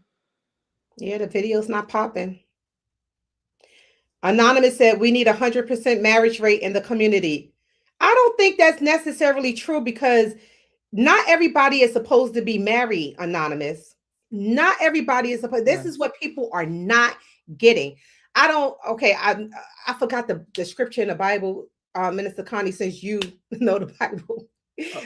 S1: yeah, the video's not popping. Anonymous said we need 100% marriage rate in the community. I don't think that's necessarily true because not everybody is supposed to be married, Anonymous. Not everybody is supposed. This is
S2: Yes.
S1: what people are not getting. I don't. Okay, I forgot the scripture in the Bible, Minister Connie, since you know the Bible.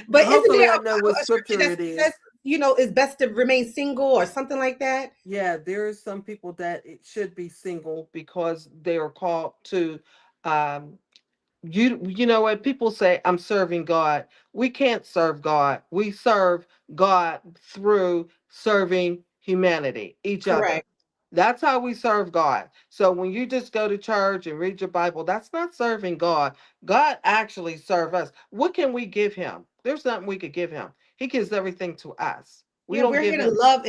S1: But isn't there
S2: Hopefully, I know what
S1: a scripture
S2: scripture
S1: that
S2: it
S1: says,
S2: is.
S1: it's best to remain single or something like that?
S2: Yeah, there are some people that it should be single because they are called to um, you know what people say, I'm serving God. We can't serve God. We serve God through serving humanity, each other.
S1: Correct.
S2: That's how we serve God. So when you just go to church and read your Bible, that's not serving God. God actually serve us. What can we give him? There's nothing we could give him. He gives everything to us. We
S1: Yeah,
S2: don't
S1: we're
S2: give
S1: here to
S2: him.
S1: love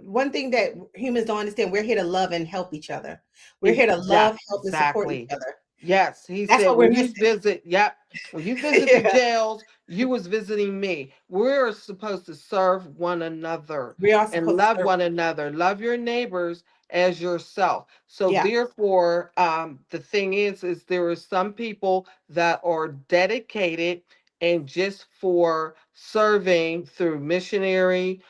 S1: one thing that humans don't understand, we're here to love and help each other. We're here to love, help, and support each
S2: Exactly.
S1: other.
S2: Yes, he
S1: That's
S2: said
S1: what we're
S2: when you
S1: missing.
S2: visit, yep, when you visit the
S1: Yeah,
S2: jails, you was visiting me. We're supposed to serve one another
S1: we are
S2: and
S1: supposed to
S2: love
S1: serve.
S2: one another. Love your neighbors as yourself. So
S1: Yeah,
S2: therefore, the thing is there are some people that are dedicated and just for serving through missionary,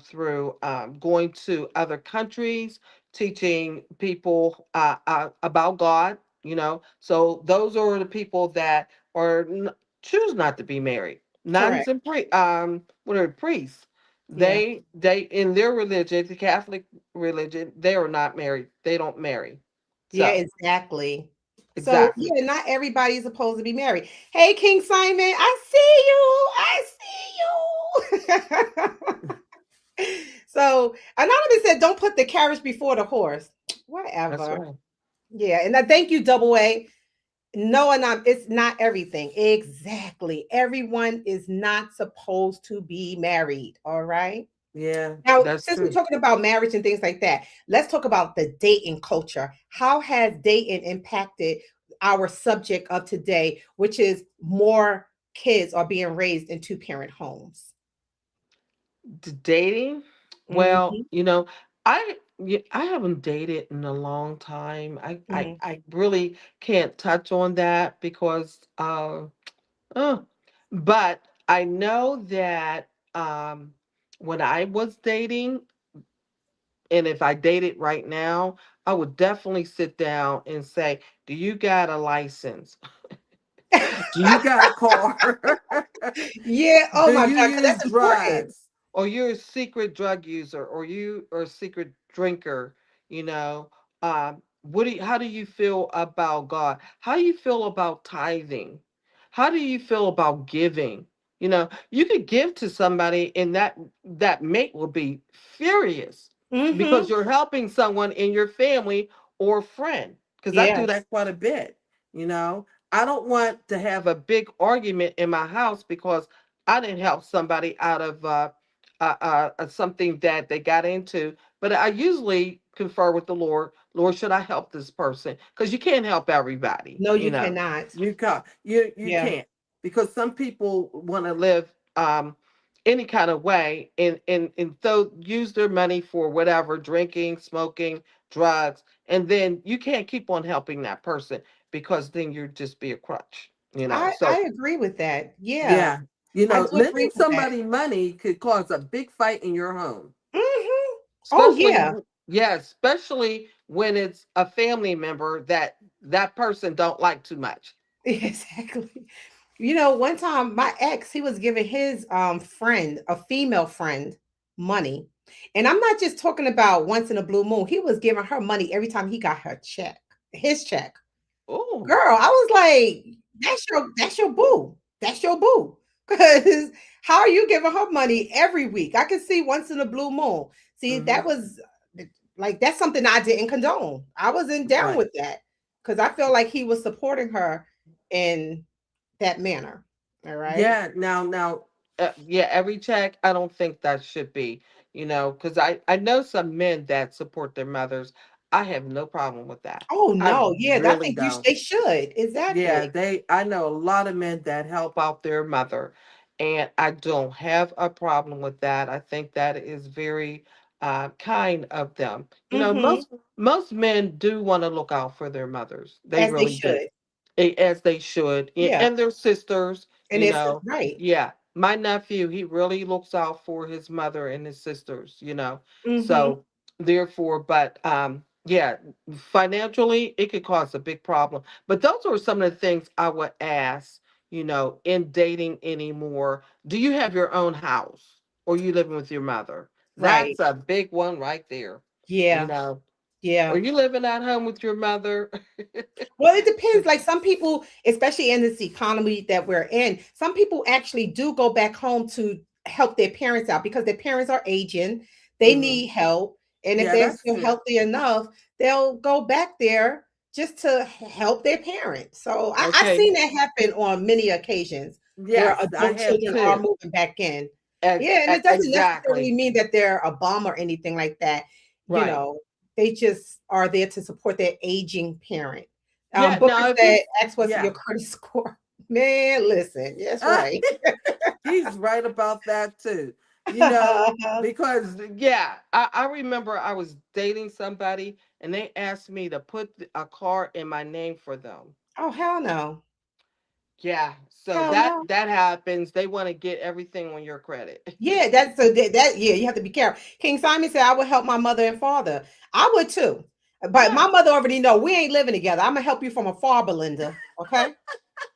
S2: through going to other countries, teaching people about God, So those are the people that choose not to be married. Nuns
S1: correct.
S2: and what are priests?
S1: Yeah.
S2: They in their religion, the Catholic religion, they are not married. They don't marry.
S1: Yeah,
S2: So
S1: exactly. So
S2: exactly.
S1: yeah, not everybody is supposed to be married. Hey, King Simon, I see you. I see you. So Anonymous said, "Don't put the carriage before the horse."
S2: That's
S1: Whatever.
S2: right.
S1: Yeah, and I thank you, Double A. No, it's not everything. Exactly. Everyone is not supposed to be married. All right.
S2: Yeah,
S1: Now,
S2: that's
S1: since we're
S2: true.
S1: talking about marriage and things like that, let's talk about the dating culture. How has dating impacted our subject of today, which is more kids are being raised in two-parent homes?
S2: Dating. Well,
S1: Hmm.
S2: I haven't dated in a long time. I I,
S1: Hmm.
S2: I really can't touch on that because uh, but I know that when I was dating, and if I dated right now, I would definitely sit down and say, "Do you got a license? Do you got a car?
S1: Yeah. Oh
S2: Do
S1: my
S2: you
S1: God, because
S2: use
S1: that's important.
S2: drugs? Or you're a secret drug user, or you are a secret drinker, you know? How do you feel about God? How do you feel about tithing? How do you feel about giving? You could give to somebody and that mate will be furious because
S1: Hmm.
S2: you're helping someone in your family or friend. Because I do
S1: Yes.
S2: that quite a bit, you know. I don't want to have a big argument in my house because I didn't help somebody out of something that they got into. But I usually confer with the Lord. Lord, should I help this person? Because you can't help everybody.
S1: No, you cannot.
S2: You
S1: Yeah.
S2: can't because some people want to live any kind of way and so use their money for whatever drinking, smoking, drugs, and then you can't keep on helping that person because then you'd just be a crutch.
S1: I
S2: So
S1: agree with that. Yeah,
S2: yeah,
S1: I do
S2: lending
S1: agree with that.
S2: somebody money could cause a big fight in your home,
S1: Hmm. Oh
S2: especially
S1: yeah.
S2: yeah, especially when it's a family member that person don't like too much.
S1: Exactly. One time my ex, he was giving his friend, a female friend, money. And I'm not just talking about once in a blue moon. He was giving her money every time he got her check, his check.
S2: Oh,
S1: Girl, I was like, that's your boo. That's your boo. Because how are you giving her money every week? I could see once in a blue moon. See,
S2: hmm,
S1: that was like that's something I didn't condone. I wasn't down
S2: right.
S1: with that because I felt like he was supporting her in that manner. All right.
S2: Yeah, now, yeah, every check, I don't think that should be, because I know some men that support their mothers. I have no problem with that.
S1: Oh
S2: I
S1: no, yeah, I
S2: really
S1: think
S2: don't.
S1: they should.
S2: Yeah,
S1: Exactly.
S2: I know a lot of men that help out their mother, and I don't have a problem with that. I think that is very kind of them.
S1: Hmm.
S2: Most men do want to look out for their mothers. They
S1: As they
S2: really do.
S1: should.
S2: As they should,
S1: Yeah.
S2: and their sisters,
S1: And it's right.
S2: yeah, my nephew, he really looks out for his mother and his sisters.
S1: Hmm.
S2: So therefore, but yeah, financially it could cause a big problem, but those are some of the things I would ask, in dating anymore. Do you have your own house, or you living with your mother?
S1: Right.
S2: That's a big one right there. you
S1: Yeah.
S2: know are
S1: Yeah.
S2: you living at home with your mother?
S1: Well, it depends. Like some people, especially in this economy that we're in, some people actually do go back home to help their parents out because their parents are aging. They
S2: Hmm.
S1: need help. And if
S2: Yeah,
S1: they're
S2: that's
S1: still
S2: true.
S1: healthy enough, they'll go back there just to help their parents. So I've
S2: Okay.
S1: seen that happen on many occasions where
S2: Yes, I
S1: adult
S2: have
S1: children are
S2: too.
S1: moving back in. Yeah, and it doesn't necessarily
S2: Exactly.
S1: mean that they're a bum or anything like that. You
S2: Right.
S1: know, they just are there to support their aging parent.
S2: Yeah.
S1: Booker
S2: Now, if
S1: said,
S2: it's
S1: "Ask what's your
S2: yeah,
S1: credit score." Man, listen, that's right.
S2: he's right about that too. You know, because yeah, I remember I was dating somebody and they asked me to put a car in my name for them.
S1: Oh hell no,
S2: Yeah. So
S1: hell
S2: that
S1: no.
S2: that happens. They want to get everything on your credit.
S1: Yeah, that's so that yeah, you have to be careful. King Simon said, "I would help my mother and father." I would too, but
S2: Yeah.
S1: my mother already know we ain't living together. I'm gonna help you from afar, Belinda. Okay,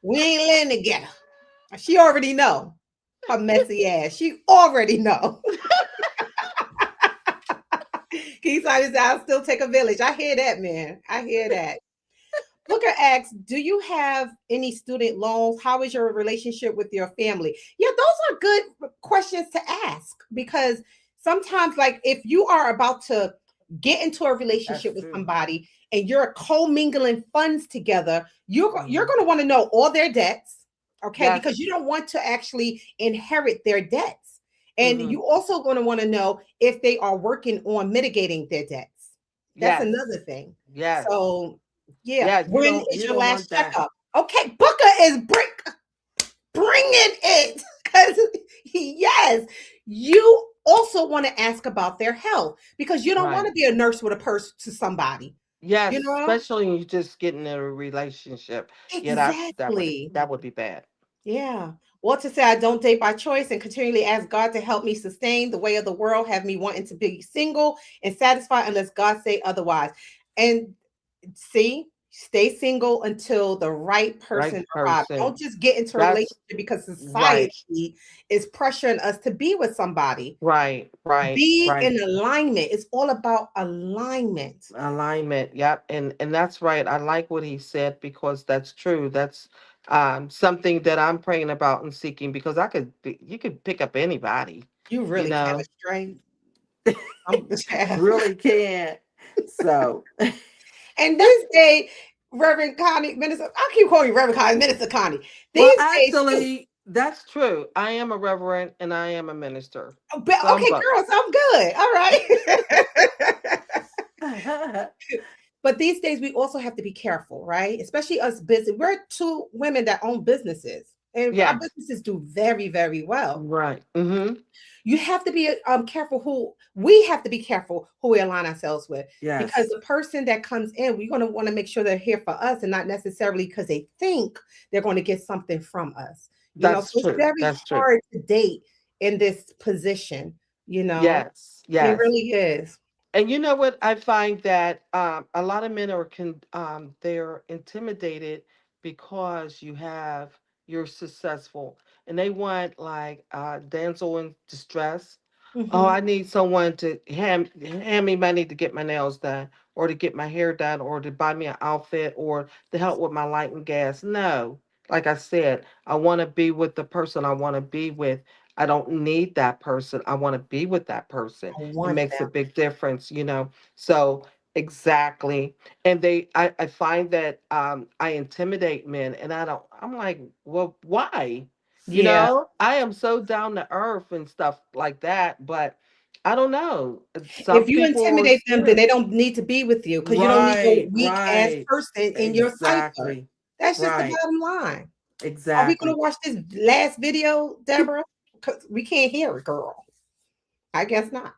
S1: we ain't living together. She already know her messy ass. She already know. King Simon said, "I'll still take a village." I hear that, man. I hear that. Booker asks, do you have any student loans? How is your relationship with your family? Yeah, those are good questions to ask because sometimes, like, if you are about to get into a
S2: That's
S1: relationship with
S2: true.
S1: somebody and you're commingling funds together, you're
S2: Hmm.
S1: going to want to know all their debts, okay? Because
S2: Yes.
S1: you don't want to actually inherit their debts. And
S2: Hmm.
S1: you also going to want to know if they are working on mitigating their debts. That's
S2: Yes.
S1: another thing.
S2: Yes.
S1: So yeah.
S2: Yeah. You
S1: When
S2: don't.
S1: is
S2: You
S1: your
S2: don't
S1: last
S2: want that.
S1: checkup? Okay, Booker is bringing it because yes, you also want to ask about their health because you don't want
S2: Right.
S1: to be a nurse with a purse to somebody.
S2: Yes,
S1: You know
S2: especially when you just get in a relationship. Yeah,
S1: exactly.
S2: that would be bad.
S1: Yeah. Walter said, I don't date by choice and continually ask God to help me sustain the way of the world, have me wanting to be single and satisfied unless God say otherwise. And see, stay single until the right
S2: Right
S1: person arrives.
S2: person.
S1: Don't just get into a relationship
S2: That's
S1: because
S2: right.
S1: society is pressuring us to be with somebody.
S2: Right. Right.
S1: Be
S2: Right.
S1: in alignment. It's all about alignment.
S2: Alignment. Yep. And that's right. I like what he said because that's true. That's something that I'm praying about and seeking because you could pick up anybody,
S1: You
S2: you
S1: really can
S2: know.
S1: have a straight. I'm
S2: Really can. So
S1: And this day, Reverend Connie, Minister, I keep calling you Reverend Connie, Minister Connie.
S2: well,
S1: These days, too.
S2: actually, that's true. I am a reverend and I am a minister.
S1: Oh, but
S2: So I'm
S1: okay,
S2: both.
S1: girls, I'm good. All right. But these days, we also have to be careful, right? Especially us business. We're two women that own businesses, and our
S2: Yes.
S1: businesses do very, very well.
S2: Right. Mm-hmm.
S1: You have to be careful who we have to be careful who we align ourselves with because
S2: Yes.
S1: the person that comes in, we're going to want to make sure they're here for us and not necessarily because they think they're going to get something from us. So
S2: That's
S1: it's
S2: true.
S1: very
S2: That's true.
S1: hard to date in this position. You know,
S2: Yes.
S1: it
S2: Yes.
S1: really is.
S2: And you know what? I find that a lot of men they're intimidated because you're successful and they want like damsel in distress. Oh,
S1: Hmm.
S2: I need someone to hand me money to get my nails done, or to get my hair done, or to buy me an outfit, or to help with my light and gas. No, like I said, I want to be with the person I want to be with. I don't need that person. I want to be with that person.
S1: I
S2: It
S1: want
S2: makes a
S1: them.
S2: big difference. So exactly. And I find that I intimidate men, and I'm like, well, why?
S1: Yeah.
S2: I am so down to earth and stuff like that, but I don't know.
S1: If
S2: Some
S1: you
S2: people are
S1: intimidate them, then
S2: scared.
S1: they don't need to be with you because you don't need no
S2: Right,
S1: weak ass
S2: right.
S1: person in your cipher.
S2: Exactly.
S1: That's just the
S2: Right.
S1: bottom line. Are we gonna
S2: Exactly.
S1: watch this last video, Deborah? Because we can't hear it, girl. I guess not.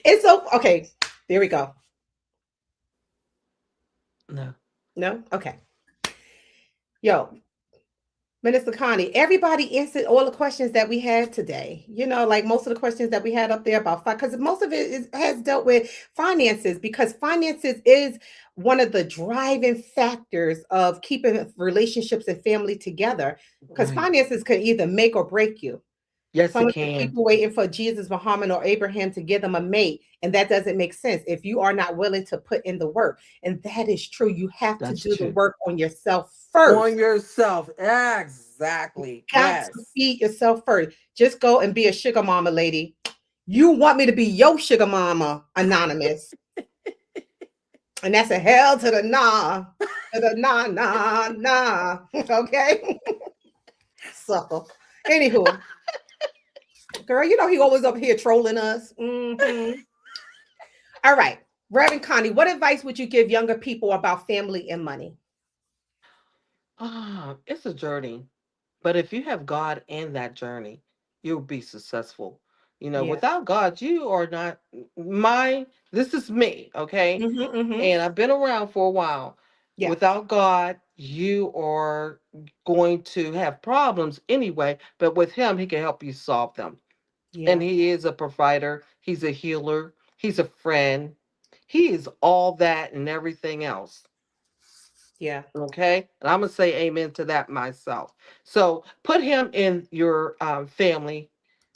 S1: It's so okay. There we go.
S2: No.
S1: No? Okay. Yo, Minister Connie, everybody answered all the questions that we had today. Like most of the questions that we had up there about because most of it has dealt with finances because finances is one of the driving factors of keeping relationships and family together because
S2: Right.
S1: finances can either make or break you.
S2: Yes,
S1: Some
S2: it
S1: of the
S2: can.
S1: people waiting for Jesus, Muhammad, or Abraham to give them a mate, and that doesn't make sense if you are not willing to put in the work. And that is true. You have to
S2: That's
S1: do the
S2: true.
S1: work on yourself first.
S2: On yourself. Exactly.
S1: Got to
S2: Yes.
S1: feed yourself first. Just go and be a sugar mama, lady. You want me to be your sugar mama, anonymous. And that's a hell to the nah, to the nah, nah, nah. Okay? Sucker. Anywho, girl, he always up here trolling us. All right. Reverend Connie, what advice would you give younger people about family and money?
S2: It's a journey. But if you have God in that journey, you'll be successful.
S1: Yeah.
S2: Without God, you are not this is me, okay?
S1: Mm-hmm.
S2: And I've been around for a while.
S1: Yeah.
S2: Without God, you are going to have problems anyway, but with him, he can help you solve them. And
S1: Yeah.
S2: he is a provider, he's a healer, he's a friend. He is all that and everything else.
S1: Yeah.
S2: Okay. And I'm going to say amen to that myself. So put him in your family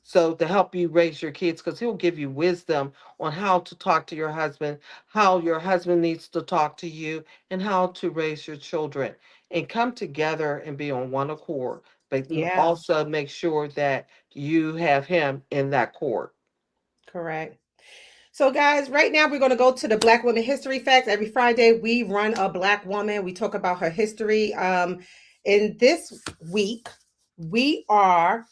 S2: so to help you raise your kids because he'll give you wisdom on how to talk to your husband, how your husband needs to talk to you, and how to raise your children and come together and be on one accord. But
S1: Yeah.
S2: also make sure that you have him in that court.
S1: Correct. So, guys, right now we're going to go to the Black Women History Facts. Every Friday, we run a Black woman. We talk about her history. In this week, we are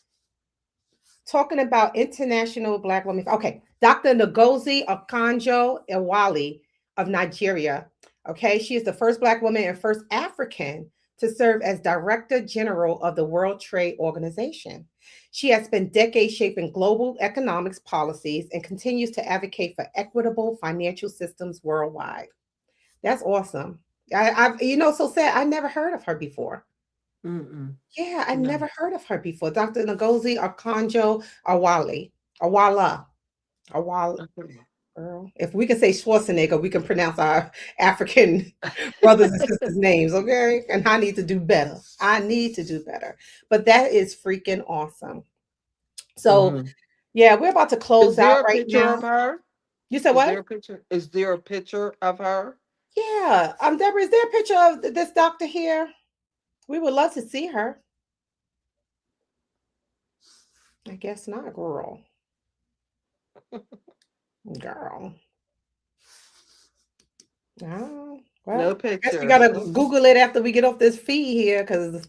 S1: talking about International Black Women. Okay, Dr. Ngozi Okonjo-Iweala of Nigeria. Okay, she is the first Black woman and first African to serve as Director General of the World Trade Organization. She has spent decades shaping global economics policies and continues to advocate for equitable financial systems worldwide. That's awesome. So sad. I never heard of her before.
S2: Mm-mm.
S1: Yeah, I
S2: No.
S1: never heard of her before. Dr. Ngozi Okonjo-Iweala. Awala. Awala.
S2: Okay.
S1: Girl. If we can say Schwarzenegger, we can pronounce our African brothers and sisters' names, okay? And I need to do better. I need to do better. But that is freaking awesome. So,
S2: Mhm.
S1: yeah, we're about to close
S2: Is
S1: out
S2: there a
S1: right
S2: picture
S1: now.
S2: of her?
S1: You said
S2: Is
S1: what?
S2: there a picture? Is there a picture of her?
S1: Yeah. Deborah, is there a picture of this doctor here? We would love to see her. I guess not, girl. Girl. Oh, well,
S2: No
S1: I guess we
S2: picture.
S1: gotta
S2: Okay.
S1: Google it after we get off this feed here, because.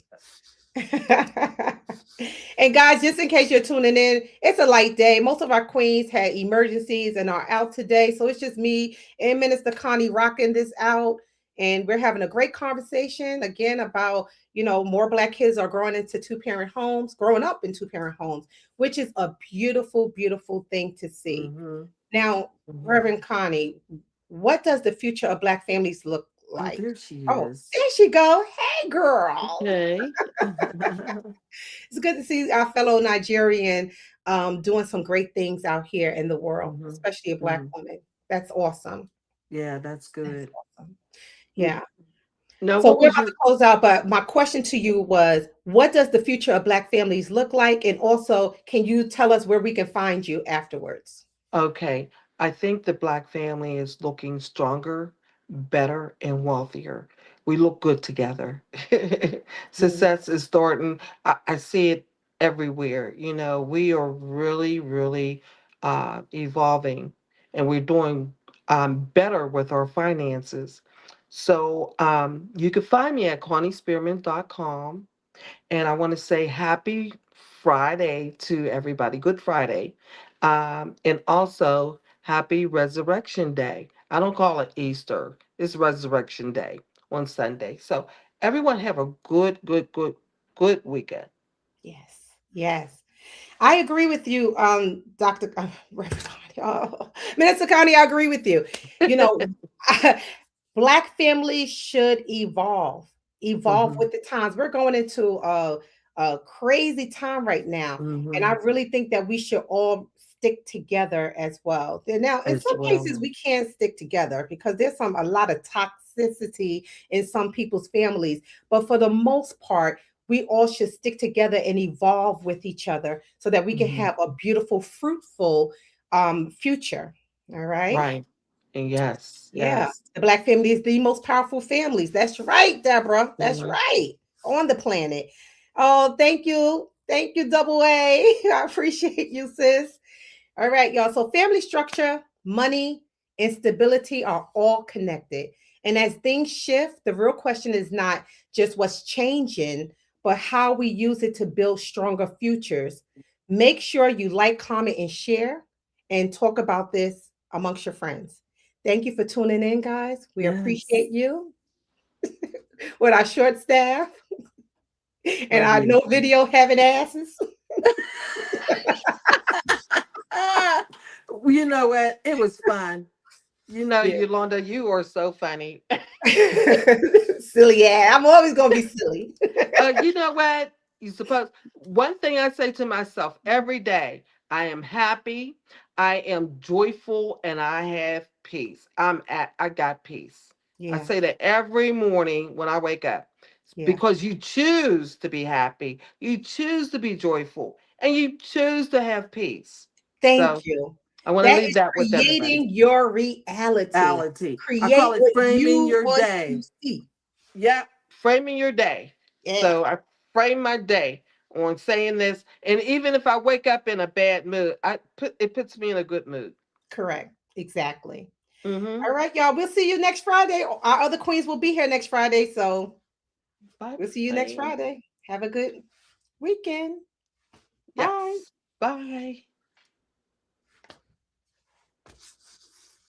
S1: And guys, just in case you're tuning in, it's a light day. Most of our queens had emergencies and are out today, so it's just me and Minister Connie rocking this out, and we're having a great conversation again about more Black kids are growing up in two-parent homes, which is a beautiful, beautiful thing to see.
S2: Mm-hmm.
S1: Now,
S2: Mm-hmm.
S1: Reverend Connie, what does the future of Black families look
S2: Oh,
S1: like?
S2: there she
S1: Oh,
S2: is.
S1: there she go. Hey, girl.
S2: Okay.
S1: It's good to see our fellow Nigerian doing some great things out here in the world,
S2: Mm-hmm.
S1: especially a Black
S2: Mm-hmm.
S1: woman. That's awesome.
S2: Yeah, that's
S1: That's
S2: good.
S1: awesome.
S2: Mm.
S1: Yeah.
S2: Now,
S1: So
S2: what
S1: we're
S2: was
S1: about to
S2: your
S1: close out, but my question to you was, what does the future of Black families look like? And also, can you tell us where we can find you afterwards?
S2: Okay, I think the Black family is looking stronger, better, and wealthier. We look good together.
S1: Mhm.
S2: Success is starting. I see it everywhere. We are really, really evolving and we're doing better with our finances. So you can find me at ConnieSpearman.com. And I want to say happy Friday to everybody. Good Friday. And also, happy Resurrection Day. I don't call it Easter, it's Resurrection Day on Sunday. So, everyone have a good weekend.
S1: Yes. Yes. I agree with you, Dr. Reverend Connie. Minister Connie, I agree with you. You know, Black families should evolve
S2: Hmm.
S1: with the times. We're going into a crazy time right now. And I
S2: Hmm.
S1: really think that we should all stick together as well. Now, in
S2: As
S1: some
S2: well.
S1: cases, we can't stick together because there's a lot of toxicity in some people's families. But for the most part, we all should stick together and evolve with each other so that we can
S2: Hmm.
S1: have a beautiful, fruitful future. All right.
S2: Right. And yes,
S1: Yeah,
S2: yes.
S1: the Black family is the most powerful families. That's right, Deborah. That's
S2: Mhm.
S1: right. On the planet. Oh, thank you. Thank you, Double A. I appreciate you, sis. All right, y'all. So, family structure, money, and stability are all connected. And as things shift, the real question is not just what's changing, but how we use it to build stronger futures. Make sure you like, comment, and share, and talk about this amongst your friends. Thank you for tuning in, guys. We
S2: Yes.
S1: appreciate you with our short staff and
S2: Love
S1: our
S2: you.
S1: no video having asses.
S2: Ah, you know what? It was fun.
S1: Yeah.
S2: Yolanda, you are so funny.
S1: Silly ass. I'm always gonna be silly.
S2: You know what? You suppose one thing I say to myself every day, I am happy, I am joyful, and I have peace. I got peace. I
S1: Yeah,
S2: say that every morning when I wake up.
S1: yeah.
S2: Because you choose to be happy, you choose to be joyful, and you choose to have peace.
S1: Thank
S2: So
S1: you.
S2: I want to
S1: That
S2: leave
S1: is
S2: that with everybody.
S1: creating your reality.
S2: Reality. I call
S1: Create
S2: it
S1: what
S2: framing
S1: you
S2: your
S1: want to
S2: day.
S1: see.
S2: Yep, framing your day.
S1: Yeah,
S2: So I frame my day on saying this, and even if I wake up in a bad mood, it puts me in a good mood.
S1: correct. Exactly.
S2: Mm-hmm.
S1: All right, y'all. We'll see you next Friday. Our other queens will be here next Friday. So
S2: Bye
S1: we'll see you next
S2: bye.
S1: Friday. Have a good weekend. Bye.
S2: Yes. Bye.